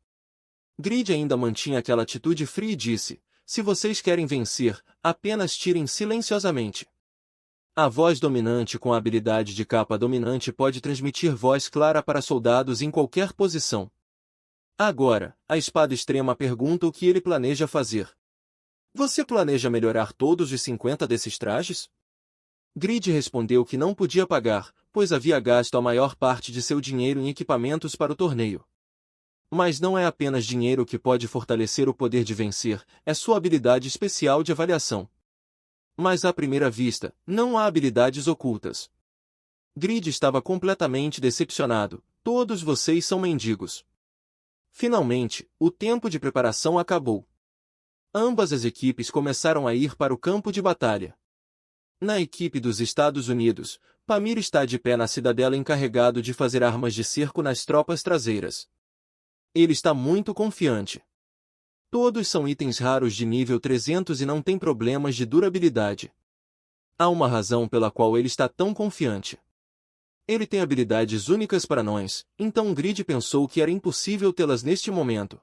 Grid ainda mantinha aquela atitude fria e disse, se vocês querem vencer, apenas tirem silenciosamente. A voz dominante com a habilidade de capa dominante pode transmitir voz clara para soldados em qualquer posição. Agora, a espada extrema pergunta o que ele planeja fazer. Você planeja melhorar todos os 50 desses trajes? Grid respondeu que não podia pagar, pois havia gasto a maior parte de seu dinheiro em equipamentos para o torneio. Mas não é apenas dinheiro que pode fortalecer o poder de vencer, é sua habilidade especial de avaliação. Mas à primeira vista, não há habilidades ocultas. Grid estava completamente decepcionado, todos vocês são mendigos. Finalmente, o tempo de preparação acabou. Ambas as equipes começaram a ir para o campo de batalha. Na equipe dos Estados Unidos, Pamir está de pé na cidadela encarregado de fazer armas de cerco nas tropas traseiras. Ele está muito confiante. Todos são itens raros de nível 300 e não têm problemas de durabilidade. Há uma razão pela qual ele está tão confiante. Ele tem habilidades únicas para nós, então Grid pensou que era impossível tê-las neste momento.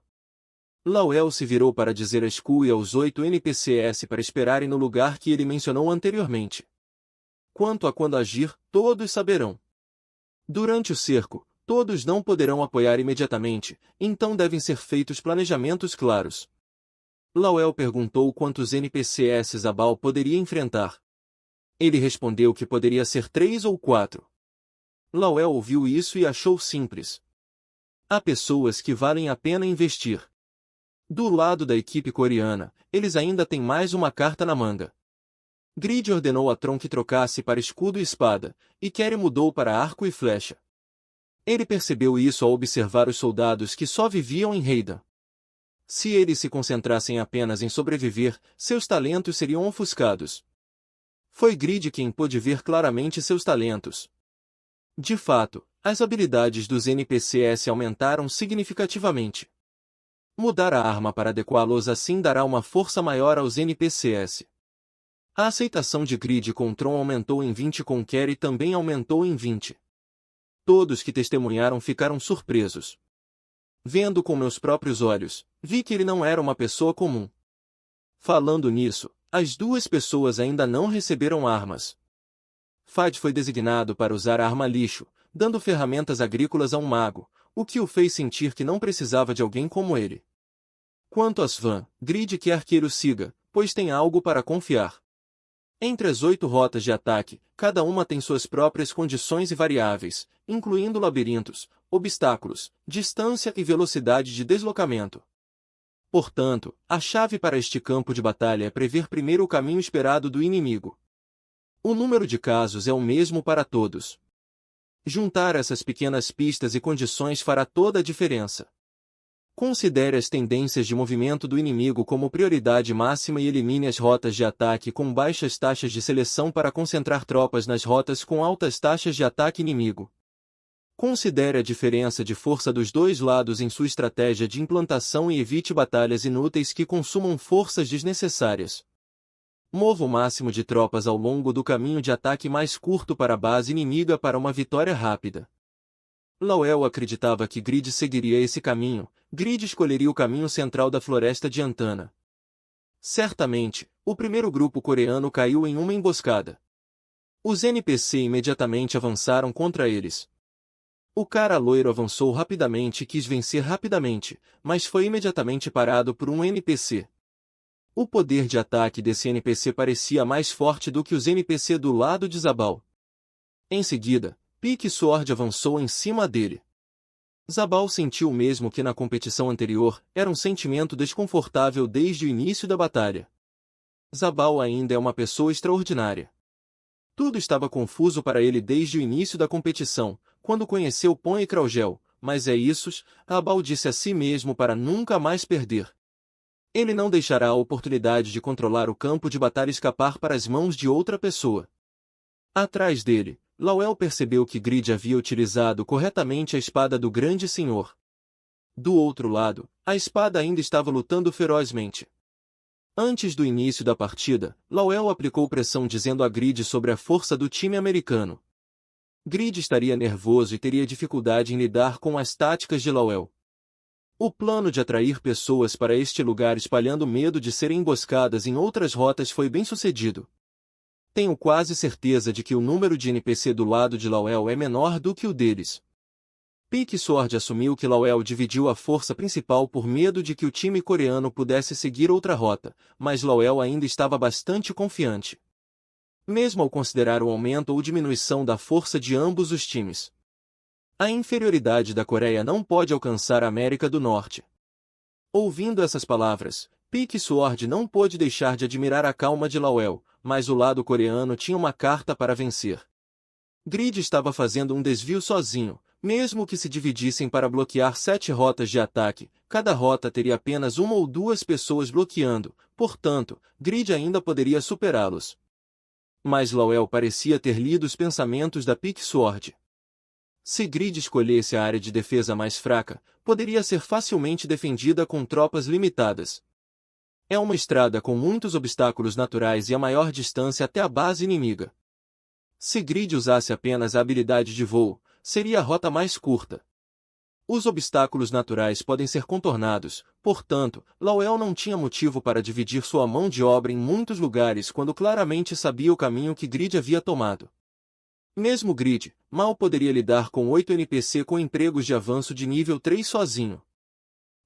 Lowell se virou para dizer a Skull e aos 8 NPCs para esperarem no lugar que ele mencionou anteriormente. Quanto a quando agir, todos saberão. Durante o cerco, todos não poderão apoiar imediatamente, então devem ser feitos planejamentos claros. Lowell perguntou quantos NPCs Abal poderia enfrentar. Ele respondeu que poderia ser 3 ou 4. Lowell ouviu isso e achou simples. Há pessoas que valem a pena investir. Do lado da equipe coreana, eles ainda têm mais uma carta na manga. Grid ordenou a Tron que trocasse para escudo e espada, e Kerry mudou para arco e flecha. Ele percebeu isso ao observar os soldados que só viviam em Reidan. Se eles se concentrassem apenas em sobreviver, seus talentos seriam ofuscados. Foi Grid quem pôde ver claramente seus talentos. De fato, as habilidades dos NPCs aumentaram significativamente. Mudar a arma para adequá-los assim dará uma força maior aos NPCs. A aceitação de Grid com Tron aumentou em 20 e com Kerry também aumentou em 20. Todos que testemunharam ficaram surpresos. Vendo com meus próprios olhos, vi que ele não era uma pessoa comum. Falando nisso, as duas pessoas ainda não receberam armas. Fad foi designado para usar a arma lixo, dando ferramentas agrícolas a um mago, o que o fez sentir que não precisava de alguém como ele. Quanto a Svan, Grid quer que ele o siga, pois tem algo para confiar. Entre as 8 rotas de ataque, cada uma tem suas próprias condições e variáveis, incluindo labirintos, obstáculos, distância e velocidade de deslocamento. Portanto, a chave para este campo de batalha é prever primeiro o caminho esperado do inimigo. O número de casos é o mesmo para todos. Juntar essas pequenas pistas e condições fará toda a diferença. Considere as tendências de movimento do inimigo como prioridade máxima e elimine as rotas de ataque com baixas taxas de seleção para concentrar tropas nas rotas com altas taxas de ataque inimigo. Considere a diferença de força dos dois lados em sua estratégia de implantação e evite batalhas inúteis que consumam forças desnecessárias. Mova o máximo de tropas ao longo do caminho de ataque mais curto para a base inimiga para uma vitória rápida. Lowell acreditava que Grid seguiria esse caminho. Grid escolheria o caminho central da floresta de Antana. Certamente, o primeiro grupo coreano caiu em uma emboscada. Os NPC imediatamente avançaram contra eles. O cara loiro avançou rapidamente e quis vencer rapidamente, mas foi imediatamente parado por um NPC. O poder de ataque desse NPC parecia mais forte do que os NPC do lado de Zabal. Em seguida, Pique Sword avançou em cima dele. Zabal sentiu o mesmo que na competição anterior, era um sentimento desconfortável desde o início da batalha. Zabal ainda é uma pessoa extraordinária. Tudo estava confuso para ele desde o início da competição, quando conheceu Pon e Kraugel, mas é isso, Zabal disse a si mesmo para nunca mais perder. Ele não deixará a oportunidade de controlar o campo de batalha escapar para as mãos de outra pessoa. Atrás dele, Lowell percebeu que Grid havia utilizado corretamente a espada do Grande Senhor. Do outro lado, a espada ainda estava lutando ferozmente. Antes do início da partida, Lowell aplicou pressão dizendo a Grid sobre a força do time americano. Grid estaria nervoso e teria dificuldade em lidar com as táticas de Lowell. O plano de atrair pessoas para este lugar espalhando medo de serem emboscadas em outras rotas foi bem sucedido. Tenho quase certeza de que o número de NPC do lado de Lowell é menor do que o deles. Pique Sword assumiu que Lowell dividiu a força principal por medo de que o time coreano pudesse seguir outra rota, mas Lowell ainda estava bastante confiante. Mesmo ao considerar o aumento ou diminuição da força de ambos os times. A inferioridade da Coreia não pode alcançar a América do Norte. Ouvindo essas palavras, Pique Sword não pôde deixar de admirar a calma de Lowell, mas o lado coreano tinha uma carta para vencer. Grid estava fazendo um desvio sozinho, mesmo que se dividissem para bloquear 7 rotas de ataque, cada rota teria apenas uma ou duas pessoas bloqueando, portanto, Grid ainda poderia superá-los. Mas Lowell parecia ter lido os pensamentos da Pique Sword. Se Grid escolhesse a área de defesa mais fraca, poderia ser facilmente defendida com tropas limitadas. É uma estrada com muitos obstáculos naturais e a maior distância até a base inimiga. Se Grid usasse apenas a habilidade de voo, seria a rota mais curta. Os obstáculos naturais podem ser contornados, portanto, Lowell não tinha motivo para dividir sua mão de obra em muitos lugares quando claramente sabia o caminho que Grid havia tomado. Mesmo Grid, mal poderia lidar com 8 NPC com empregos de avanço de nível 3 sozinho.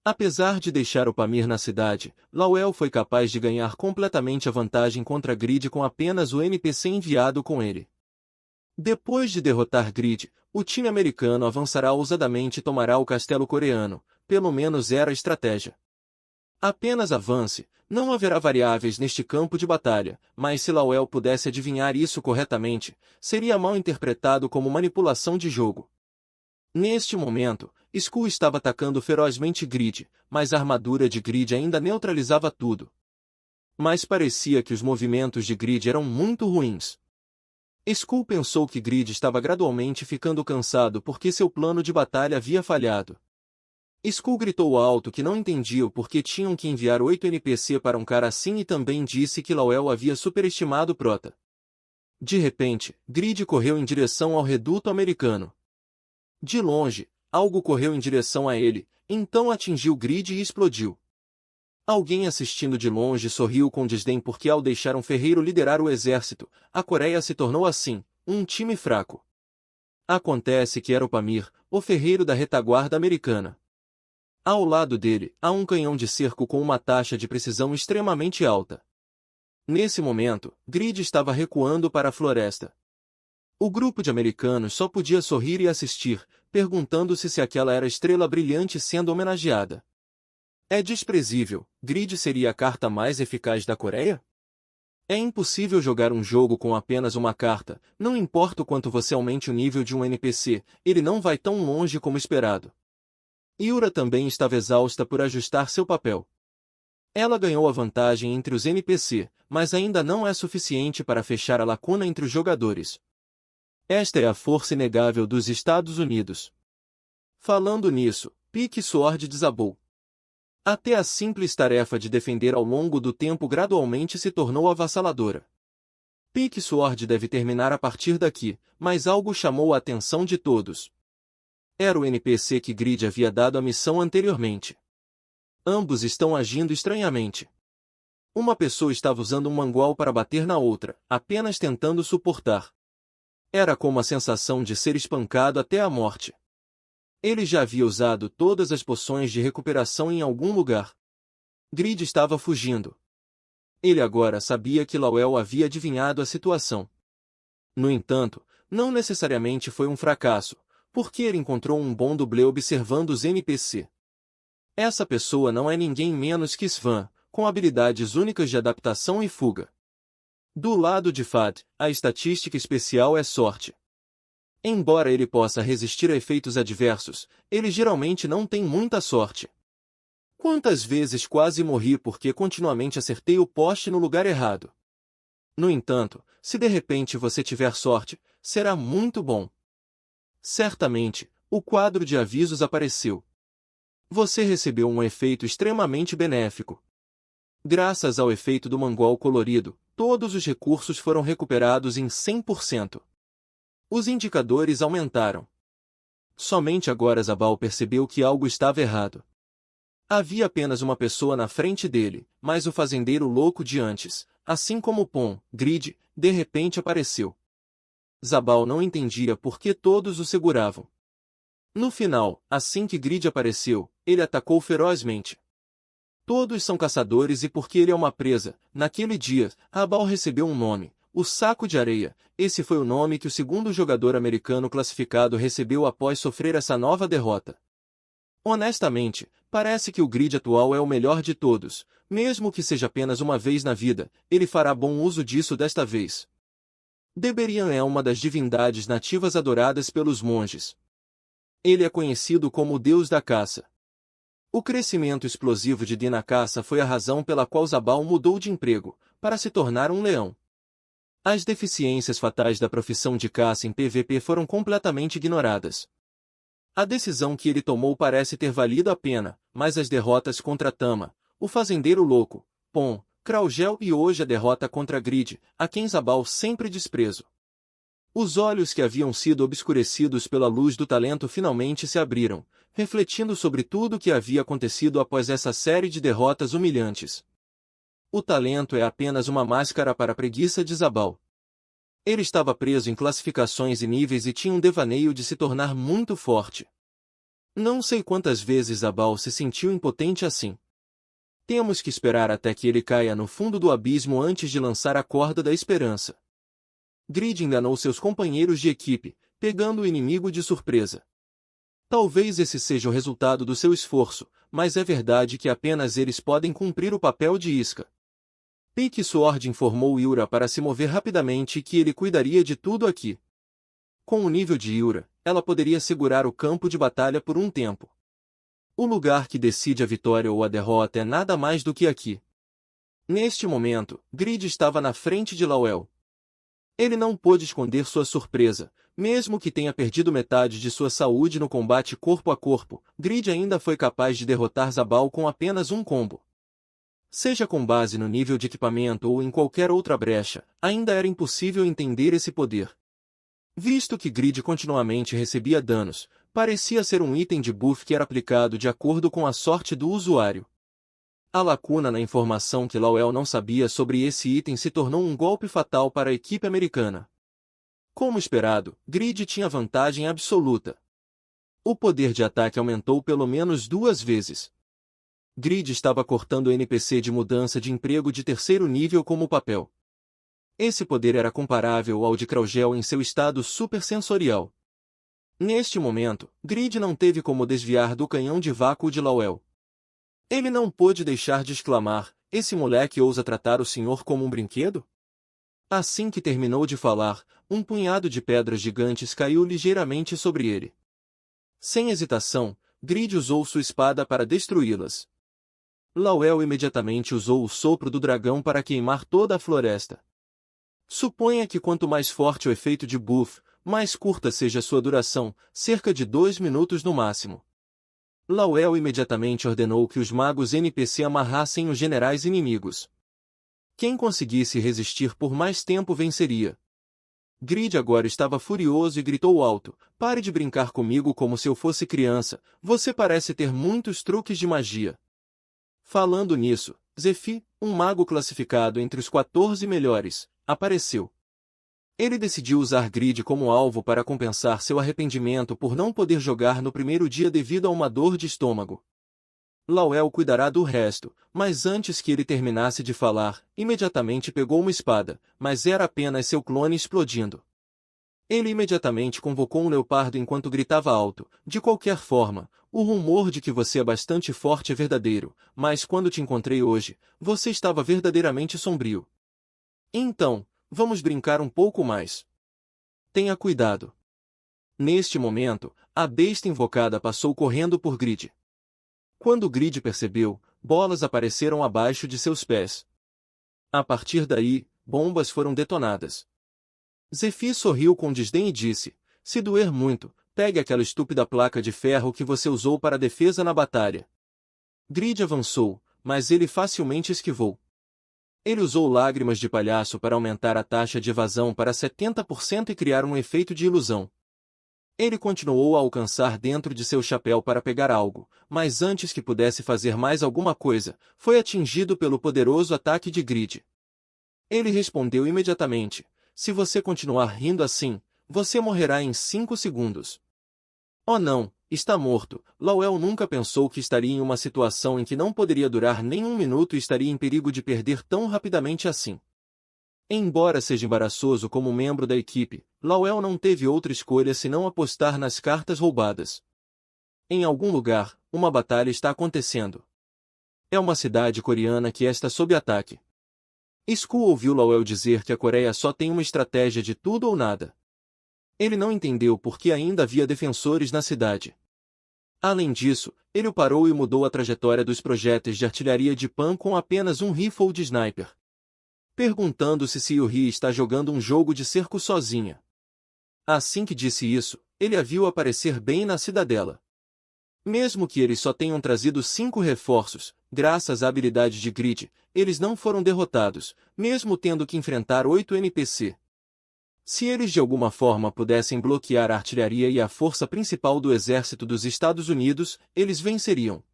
Apesar de deixar o Pamir na cidade, Lowell foi capaz de ganhar completamente a vantagem contra Grid com apenas o NPC enviado com ele. Depois de derrotar Grid, o time americano avançará ousadamente e tomará o castelo coreano, pelo menos era a estratégia. Apenas avance, não haverá variáveis neste campo de batalha, mas se Lowell pudesse adivinhar isso corretamente, seria mal interpretado como manipulação de jogo. Neste momento, Skull estava atacando ferozmente Grid, mas a armadura de Grid ainda neutralizava tudo. Mas parecia que os movimentos de Grid eram muito ruins. Skull pensou que Grid estava gradualmente ficando cansado porque seu plano de batalha havia falhado. Skull gritou alto que não entendia o porquê tinham que enviar 8 NPC para um cara assim e também disse que Lowell havia superestimado Prota. De repente, Grid correu em direção ao reduto americano. De longe, algo correu em direção a ele, então atingiu Grid e explodiu. Alguém assistindo de longe sorriu com desdém porque ao deixar um ferreiro liderar o exército, a Coreia se tornou assim, um time fraco. Acontece que era o Pamir, o ferreiro da retaguarda americana. Ao lado dele, há um canhão de cerco com uma taxa de precisão extremamente alta. Nesse momento, Grid estava recuando para a floresta. O grupo de americanos só podia sorrir e assistir, perguntando-se se aquela era a estrela brilhante sendo homenageada. É desprezível, Grid seria a carta mais eficaz da Coreia? É impossível jogar um jogo com apenas uma carta, não importa o quanto você aumente o nível de um NPC, ele não vai tão longe como esperado. Yura também estava exausta por ajustar seu papel. Ela ganhou a vantagem entre os NPC, mas ainda não é suficiente para fechar a lacuna entre os jogadores. Esta é a força inegável dos Estados Unidos. Falando nisso, Peak Sword desabou. Até a simples tarefa de defender ao longo do tempo gradualmente se tornou avassaladora. Peak Sword deve terminar a partir daqui, mas algo chamou a atenção de todos. Era o NPC que Grid havia dado a missão anteriormente. Ambos estão agindo estranhamente. Uma pessoa estava usando um mangual para bater na outra, apenas tentando suportar. Era como a sensação de ser espancado até a morte. Ele já havia usado todas as poções de recuperação em algum lugar. Grid estava fugindo. Ele agora sabia que Lawel havia adivinhado a situação. No entanto, não necessariamente foi um fracasso, porque ele encontrou um bom dublê observando os NPC. Essa pessoa não é ninguém menos que Svan, com habilidades únicas de adaptação e fuga. Do lado de Fad, a estatística especial é sorte. Embora ele possa resistir a efeitos adversos, ele geralmente não tem muita sorte. Quantas vezes quase morri porque continuamente acertei o poste no lugar errado? No entanto, se de repente você tiver sorte, será muito bom. Certamente, o quadro de avisos apareceu. Você recebeu um efeito extremamente benéfico. Graças ao efeito do mangual colorido, todos os recursos foram recuperados em 100%. Os indicadores aumentaram. Somente agora Zabal percebeu que algo estava errado. Havia apenas uma pessoa na frente dele, mas o fazendeiro louco de antes, assim como Pom, Grid, de repente apareceu. Zabal não entendia por que todos o seguravam. No final, assim que Grid apareceu, ele atacou ferozmente. Todos são caçadores e porque ele é uma presa, naquele dia, Zabal recebeu um nome. O saco de areia, esse foi o nome que o segundo jogador americano classificado recebeu após sofrer essa nova derrota. Honestamente, parece que o Grid atual é o melhor de todos, mesmo que seja apenas uma vez na vida, ele fará bom uso disso desta vez. Deberian é uma das divindades nativas adoradas pelos monges. Ele é conhecido como o deus da caça. O crescimento explosivo de Din na caça foi a razão pela qual Zabal mudou de emprego, para se tornar um leão. As deficiências fatais da profissão de caça em PVP foram completamente ignoradas. A decisão que ele tomou parece ter valido a pena, mas as derrotas contra Tama, o fazendeiro louco, Pom, Kraugel e hoje a derrota contra Grid, a quem Zabal sempre desprezo. Os olhos que haviam sido obscurecidos pela luz do talento finalmente se abriram, refletindo sobre tudo o que havia acontecido após essa série de derrotas humilhantes. O talento é apenas uma máscara para a preguiça de Zabal. Ele estava preso em classificações e níveis e tinha um devaneio de se tornar muito forte. Não sei quantas vezes Zabal se sentiu impotente assim. Temos que esperar até que ele caia no fundo do abismo antes de lançar a corda da esperança. Grid enganou seus companheiros de equipe, pegando o inimigo de surpresa. Talvez esse seja o resultado do seu esforço, mas é verdade que apenas eles podem cumprir o papel de isca. Peak Sword informou Yura para se mover rapidamente e que ele cuidaria de tudo aqui. Com o nível de Yura, ela poderia segurar o campo de batalha por um tempo. O lugar que decide a vitória ou a derrota é nada mais do que aqui. Neste momento, Grid estava na frente de Lawel. Ele não pôde esconder sua surpresa, mesmo que tenha perdido metade de sua saúde no combate corpo a corpo, Grid ainda foi capaz de derrotar Zabal com apenas um combo. Seja com base no nível de equipamento ou em qualquer outra brecha, ainda era impossível entender esse poder. Visto que Grid continuamente recebia danos, parecia ser um item de buff que era aplicado de acordo com a sorte do usuário. A lacuna na informação que Lawel não sabia sobre esse item se tornou um golpe fatal para a equipe americana. Como esperado, Grid tinha vantagem absoluta. O poder de ataque aumentou pelo menos 2 vezes. Grid estava cortando o NPC de mudança de emprego de terceiro nível como papel. Esse poder era comparável ao de Kraugel em seu estado supersensorial. Neste momento, Grid não teve como desviar do canhão de vácuo de Lawel. Ele não pôde deixar de exclamar: esse moleque ousa tratar o senhor como um brinquedo? Assim que terminou de falar, um punhado de pedras gigantes caiu ligeiramente sobre ele. Sem hesitação, Grid usou sua espada para destruí-las. Lawel imediatamente usou o sopro do dragão para queimar toda a floresta. Suponha que quanto mais forte o efeito de buff, mais curta seja sua duração, cerca de 2 minutos no máximo. Lawel imediatamente ordenou que os magos NPC amarrassem os generais inimigos. Quem conseguisse resistir por mais tempo venceria. Grid agora estava furioso e gritou alto: pare de brincar comigo como se eu fosse criança, você parece ter muitos truques de magia. Falando nisso, Zephyr, um mago classificado entre os 14 melhores, apareceu. Ele decidiu usar Grid como alvo para compensar seu arrependimento por não poder jogar no primeiro dia devido a uma dor de estômago. Lawel cuidará do resto, mas antes que ele terminasse de falar, imediatamente pegou uma espada, mas era apenas seu clone explodindo. Ele imediatamente convocou um leopardo enquanto gritava alto: de qualquer forma, o rumor de que você é bastante forte é verdadeiro, mas quando te encontrei hoje, você estava verdadeiramente sombrio. Então, vamos brincar um pouco mais. Tenha cuidado. Neste momento, a besta invocada passou correndo por Grid. Quando Grid percebeu, bolas apareceram abaixo de seus pés. A partir daí, bombas foram detonadas. Zephyr sorriu com desdém e disse: se doer muito, pegue aquela estúpida placa de ferro que você usou para a defesa na batalha. Grid avançou, mas ele facilmente esquivou. Ele usou lágrimas de palhaço para aumentar a taxa de evasão para 70% e criar um efeito de ilusão. Ele continuou a alcançar dentro de seu chapéu para pegar algo, mas antes que pudesse fazer mais alguma coisa, foi atingido pelo poderoso ataque de Grid. Ele respondeu imediatamente: se você continuar rindo assim, você morrerá em 5 segundos. Oh não, está morto. Lawel nunca pensou que estaria em uma situação em que não poderia durar nem um minuto e estaria em perigo de perder tão rapidamente assim. Embora seja embaraçoso como membro da equipe, Lawel não teve outra escolha senão apostar nas cartas roubadas. Em algum lugar, uma batalha está acontecendo. É uma cidade coreana que está sob ataque. Skull ouviu Lawel dizer que a Coreia só tem uma estratégia de tudo ou nada. Ele não entendeu por que ainda havia defensores na cidade. Além disso, ele o parou e mudou a trajetória dos projéteis de artilharia de Pan com apenas um rifle de sniper. Perguntando-se se Yuri está jogando um jogo de cerco sozinha. Assim que disse isso, ele a viu aparecer bem na cidadela. Mesmo que eles só tenham trazido 5 reforços, graças à habilidade de Grid, eles não foram derrotados, mesmo tendo que enfrentar 8 NPC. Se eles de alguma forma pudessem bloquear a artilharia e a força principal do exército dos Estados Unidos, eles venceriam.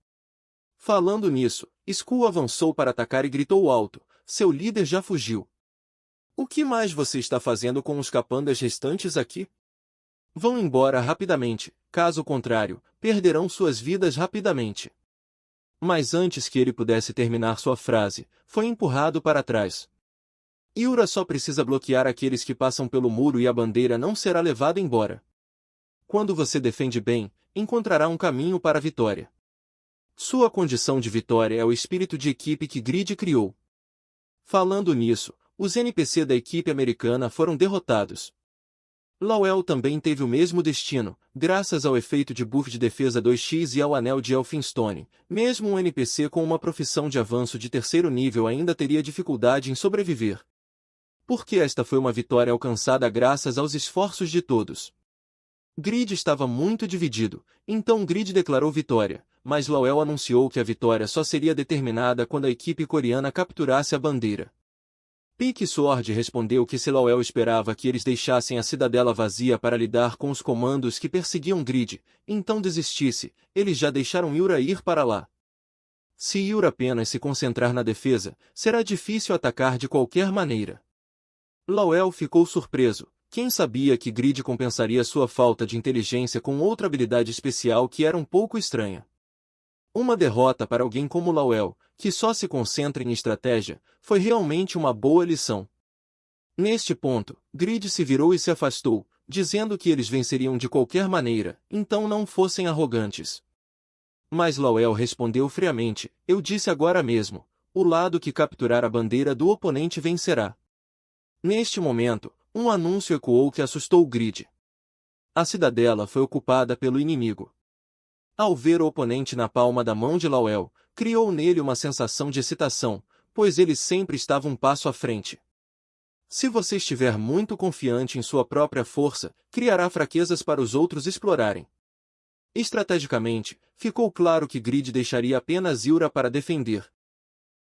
Falando nisso, Skull avançou para atacar e gritou alto: seu líder já fugiu. O que mais você está fazendo com os capangas restantes aqui? Vão embora rapidamente, caso contrário, perderão suas vidas rapidamente. Mas antes que ele pudesse terminar sua frase, foi empurrado para trás. Yura só precisa bloquear aqueles que passam pelo muro e a bandeira não será levada embora. Quando você defende bem, encontrará um caminho para a vitória. Sua condição de vitória é o espírito de equipe que Grid criou. Falando nisso, os NPC da equipe americana foram derrotados. Lawel também teve o mesmo destino, graças ao efeito de buff de defesa 2x e ao anel de Elphinstone. Mesmo um NPC com uma profissão de avanço de terceiro nível ainda teria dificuldade em sobreviver. Porque esta foi uma vitória alcançada graças aos esforços de todos. Grid estava muito dividido, então Grid declarou vitória, mas Lawel anunciou que a vitória só seria determinada quando a equipe coreana capturasse a bandeira. Peak Sword respondeu que se Lawel esperava que eles deixassem a cidadela vazia para lidar com os comandos que perseguiam Grid, então desistisse, eles já deixaram Yura ir para lá. Se Yura apenas se concentrar na defesa, será difícil atacar de qualquer maneira. Lawel ficou surpreso, Quem sabia que Grid compensaria sua falta de inteligência com outra habilidade especial que era um pouco estranha. Uma derrota para alguém como Lowell, que só se concentra em estratégia, foi realmente uma boa lição. Neste ponto, Grid se virou e se afastou, dizendo que eles venceriam de qualquer maneira, então não fossem arrogantes. Mas Lowell respondeu friamente, eu disse agora mesmo, o lado que capturar a bandeira do oponente vencerá. Neste momento, um anúncio ecoou que assustou Grid. A cidadela foi ocupada pelo inimigo. Ao ver o oponente na palma da mão de Lowell, criou nele uma sensação de excitação, pois ele sempre estava um passo à frente. Se você estiver muito confiante em sua própria força, criará fraquezas para os outros explorarem. Estrategicamente, ficou claro que Grid deixaria apenas Yura para defender.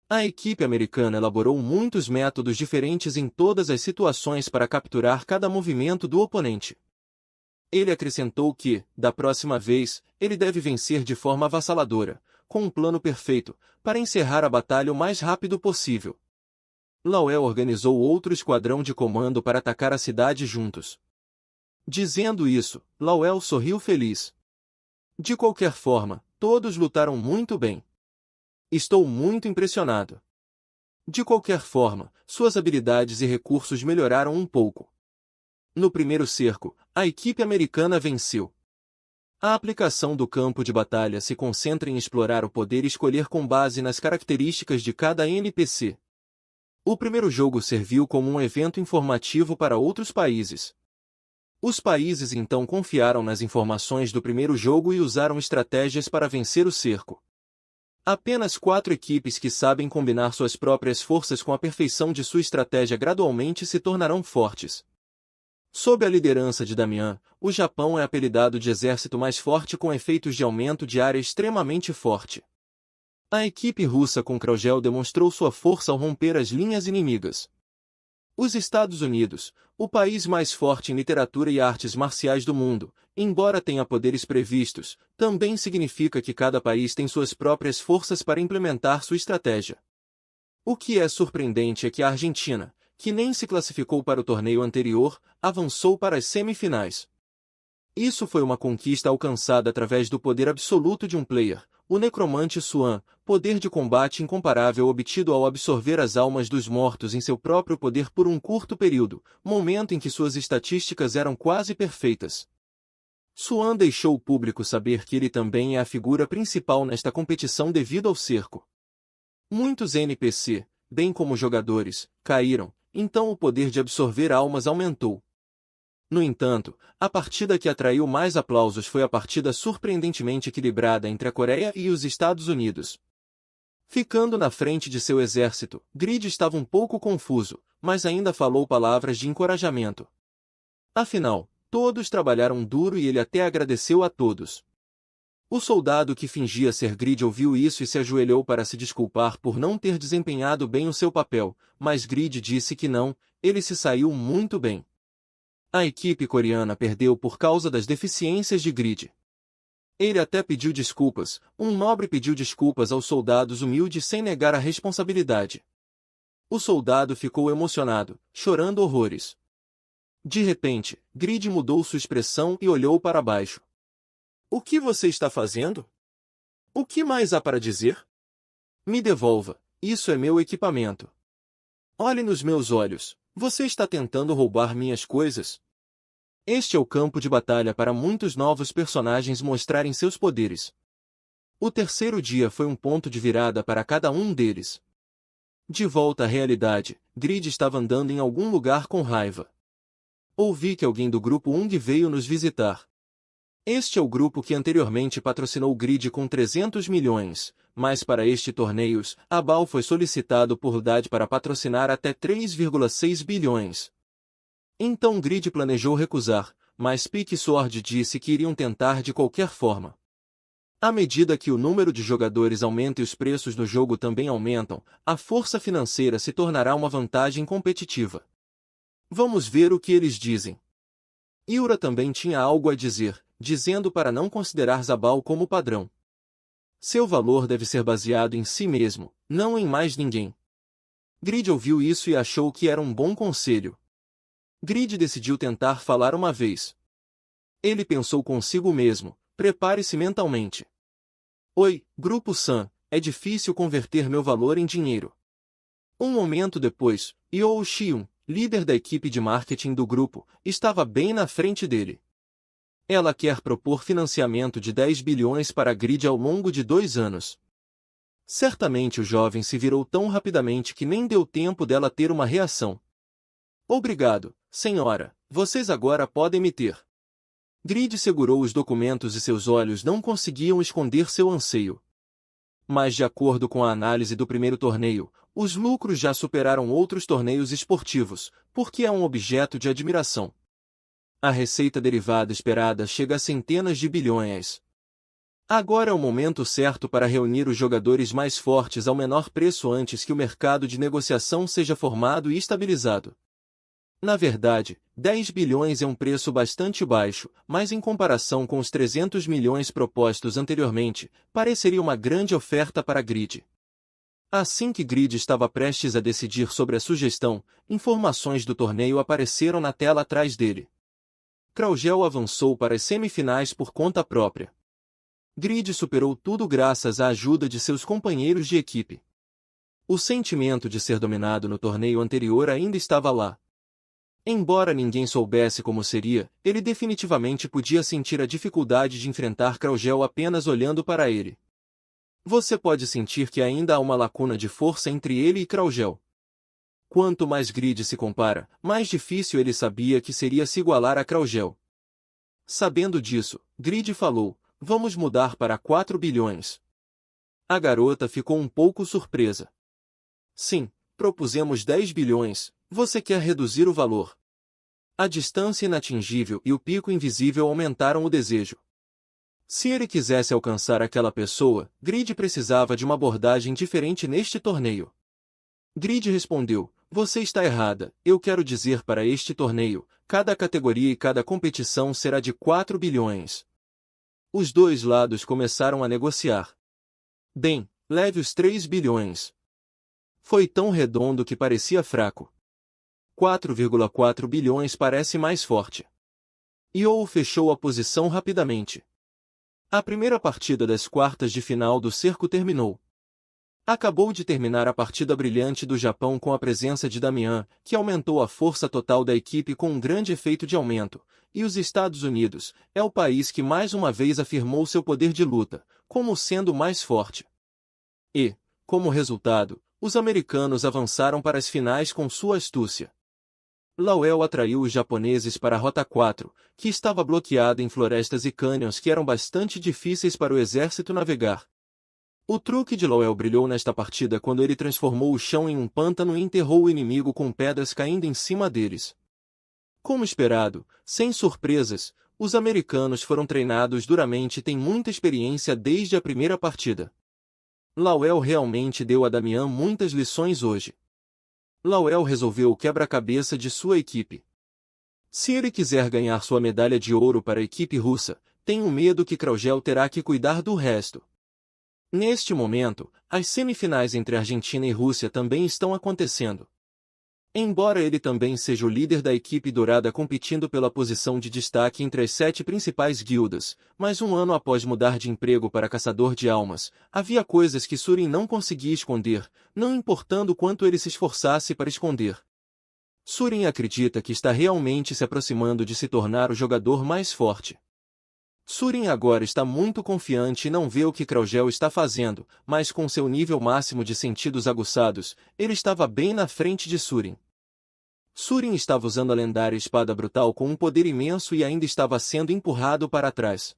A equipe americana elaborou muitos métodos diferentes em todas as situações para capturar cada movimento do oponente. Ele acrescentou que, da próxima vez, ele deve vencer de forma avassaladora, com um plano perfeito, para encerrar a batalha o mais rápido possível. Lowell organizou outro esquadrão de comando para atacar a cidade juntos. Dizendo isso, Lowell sorriu feliz. De qualquer forma, todos lutaram muito bem. Estou muito impressionado. De qualquer forma, suas habilidades e recursos melhoraram um pouco. No primeiro cerco, a equipe americana venceu. A aplicação do campo de batalha se concentra em explorar o poder e escolher com base nas características de cada NPC. O primeiro jogo serviu como um evento informativo para outros países. Os países então confiaram nas informações do primeiro jogo e usaram estratégias para vencer o cerco. Apenas 4 equipes que sabem combinar suas próprias forças com a perfeição de sua estratégia gradualmente se tornarão fortes. Sob a liderança de Damian, o Japão é apelidado de exército mais forte com efeitos de aumento de área extremamente forte. A equipe russa com Kraugel demonstrou sua força ao romper as linhas inimigas. Os Estados Unidos, o país mais forte em literatura e artes marciais do mundo, embora tenha poderes previstos, também significa que cada país tem suas próprias forças para implementar sua estratégia. O que é surpreendente é que a Argentina, que nem se classificou para o torneio anterior, avançou para as semifinais. Isso foi uma conquista alcançada através do poder absoluto de um player, o Necromante Swan, poder de combate incomparável obtido ao absorver as almas dos mortos em seu próprio poder por um curto período, momento em que suas estatísticas eram quase perfeitas. Swan deixou o público saber que ele também é a figura principal nesta competição devido ao cerco. Muitos NPC, bem como jogadores, caíram, então o poder de absorver almas aumentou. No entanto, a partida que atraiu mais aplausos foi a partida surpreendentemente equilibrada entre a Coreia e os Estados Unidos. Ficando na frente de seu exército, Grid estava um pouco confuso, mas ainda falou palavras de encorajamento. Afinal, todos trabalharam duro e ele até agradeceu a todos. O soldado que fingia ser Grid ouviu isso e se ajoelhou para se desculpar por não ter desempenhado bem o seu papel, mas Grid disse que não, ele se saiu muito bem. A equipe coreana perdeu por causa das deficiências de Grid. Ele até pediu desculpas, um nobre pediu desculpas aos soldados humildes sem negar a responsabilidade. O soldado ficou emocionado, chorando horrores. De repente, Grid mudou sua expressão e olhou para baixo. O que você está fazendo? O que mais há para dizer? Me devolva, isso é meu equipamento. Olhe nos meus olhos, você está tentando roubar minhas coisas? Este é o campo de batalha para muitos novos personagens mostrarem seus poderes. O terceiro dia foi um ponto de virada para cada um deles. De volta à realidade, Grid estava andando em algum lugar com raiva. Ouvi que alguém do grupo Ung veio nos visitar. Este é o grupo que anteriormente patrocinou o Grid com 300 milhões, mas para este torneio, a BAL foi solicitado por Dad para patrocinar até 3,6 bilhões. Então Grid planejou recusar, mas Peak Sword disse que iriam tentar de qualquer forma. À medida que o número de jogadores aumenta e os preços no jogo também aumentam, a força financeira se tornará uma vantagem competitiva. Vamos ver o que eles dizem. Yura também tinha algo a dizer, dizendo para não considerar Zabal como padrão. Seu valor deve ser baseado em si mesmo, não em mais ninguém. Grid ouviu isso e achou que era um bom conselho. Grid decidiu tentar falar uma vez. Ele pensou consigo mesmo, prepare-se mentalmente. Oi, Grupo Sun, é difícil converter meu valor em dinheiro. Um momento depois, Yoo Xiun, líder da equipe de marketing do grupo, estava bem na frente dele. Ela quer propor financiamento de 10 bilhões para a Grid ao longo de 2 anos. Certamente o jovem se virou tão rapidamente que nem deu tempo dela ter uma reação. Obrigado, senhora, vocês agora podem me ter. Grid segurou os documentos e seus olhos não conseguiam esconder seu anseio. Mas de acordo com a análise do primeiro torneio, os lucros já superaram outros torneios esportivos, porque é um objeto de admiração. A receita derivada esperada chega a centenas de bilhões. Agora é o momento certo para reunir os jogadores mais fortes ao menor preço antes que o mercado de negociação seja formado e estabilizado. Na verdade, 10 bilhões é um preço bastante baixo, mas em comparação com os 300 milhões propostos anteriormente, pareceria uma grande oferta para a Grid. Assim que Grid estava prestes a decidir sobre a sugestão, informações do torneio apareceram na tela atrás dele. Kraugel avançou para as semifinais por conta própria. Grid superou tudo graças à ajuda de seus companheiros de equipe. O sentimento de ser dominado no torneio anterior ainda estava lá. Embora ninguém soubesse como seria, ele definitivamente podia sentir a dificuldade de enfrentar Kraugel apenas olhando para ele. Você pode sentir que ainda há uma lacuna de força entre ele e Kraugel. Quanto mais Grid se compara, mais difícil ele sabia que seria se igualar a Kraugel. Sabendo disso, Grid falou, vamos mudar para 4 bilhões. A garota ficou um pouco surpresa. Sim, propusemos 10 bilhões, você quer reduzir o valor. A distância inatingível e o pico invisível aumentaram o desejo. Se ele quisesse alcançar aquela pessoa, Grid precisava de uma abordagem diferente neste torneio. Grid respondeu, você está errada, eu quero dizer para este torneio, cada categoria e cada competição será de 4 bilhões. Os dois lados começaram a negociar. Bem, leve os 3 bilhões. Foi tão redondo que parecia fraco. 4,4 bilhões parece mais forte. Yoo fechou a posição rapidamente. A primeira partida das quartas de final do cerco terminou. Acabou de terminar a partida brilhante do Japão com a presença de Damian, que aumentou a força total da equipe com um grande efeito de aumento, e os Estados Unidos, é o país que mais uma vez afirmou seu poder de luta, como sendo mais forte. E, como resultado, os americanos avançaram para as finais com sua astúcia. Lawel atraiu os japoneses para a Rota 4, que estava bloqueada em florestas e cânions que eram bastante difíceis para o exército navegar. O truque de Lawel brilhou nesta partida quando ele transformou o chão em um pântano e enterrou o inimigo com pedras caindo em cima deles. Como esperado, sem surpresas, os americanos foram treinados duramente e têm muita experiência desde a primeira partida. Lawel realmente deu a Damian muitas lições hoje. Lawel resolveu o quebra-cabeça de sua equipe. Se ele quiser ganhar sua medalha de ouro para a equipe russa, tenho medo que Kraugel terá que cuidar do resto. Neste momento, as semifinais entre Argentina e Rússia também estão acontecendo. Embora ele também seja o líder da equipe dourada competindo pela posição de destaque entre as 7 principais guildas, mas um ano após mudar de emprego para caçador de almas, havia coisas que Surin não conseguia esconder, não importando quanto ele se esforçasse para esconder. Surin acredita que está realmente se aproximando de se tornar o jogador mais forte. Surin agora está muito confiante e não vê o que Kraugel está fazendo, mas com seu nível máximo de sentidos aguçados, ele estava bem na frente de Surin. Surin estava usando a lendária espada brutal com um poder imenso e ainda estava sendo empurrado para trás.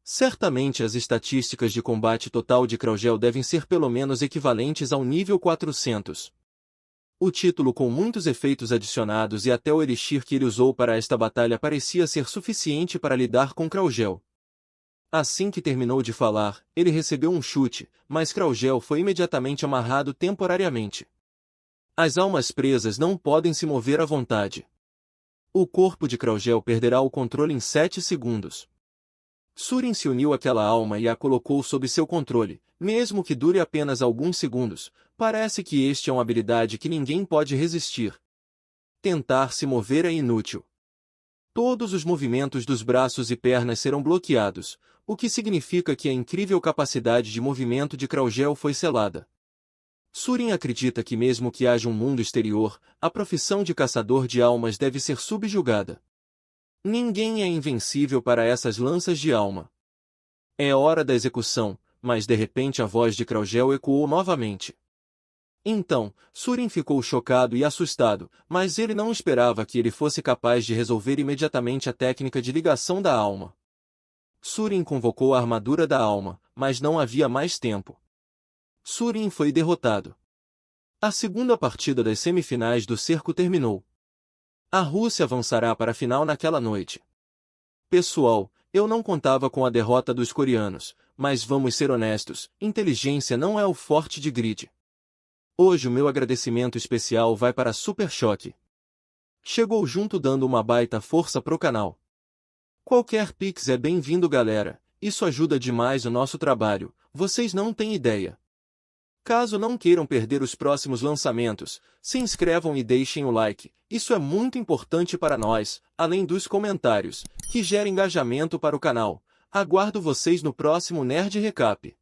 Certamente as estatísticas de combate total de Kraugel devem ser pelo menos equivalentes ao nível 400. O título com muitos efeitos adicionados e até o elixir que ele usou para esta batalha parecia ser suficiente para lidar com Kraugel. Assim que terminou de falar, ele recebeu um chute, mas Kraugel foi imediatamente amarrado temporariamente. As almas presas não podem se mover à vontade. O corpo de Kraugel perderá o controle em 7 segundos. Surin se uniu àquela alma e a colocou sob seu controle, mesmo que dure apenas alguns segundos. Parece que este é uma habilidade que ninguém pode resistir. Tentar se mover é inútil. Todos os movimentos dos braços e pernas serão bloqueados, o que significa que a incrível capacidade de movimento de Kraugel foi selada. Surin acredita que mesmo que haja um mundo exterior, a profissão de caçador de almas deve ser subjugada. Ninguém é invencível para essas lanças de alma. É hora da execução, mas de repente a voz de Kraugel ecoou novamente. Então, Surin ficou chocado e assustado, mas ele não esperava que ele fosse capaz de resolver imediatamente a técnica de ligação da alma. Surin convocou a armadura da alma, mas não havia mais tempo. Surin foi derrotado. A segunda partida das semifinais do cerco terminou. A Rússia avançará para a final naquela noite. Pessoal, eu não contava com a derrota dos coreanos, mas vamos ser honestos, inteligência não é o forte de Grid. Hoje o meu agradecimento especial vai para Super Choque. Chegou junto dando uma baita força pro canal. Qualquer pix é bem-vindo, galera, isso ajuda demais o nosso trabalho, vocês não têm ideia. Caso não queiram perder os próximos lançamentos, se inscrevam e deixem o like, isso é muito importante para nós, além dos comentários, que gera engajamento para o canal. Aguardo vocês no próximo Nerd Recap.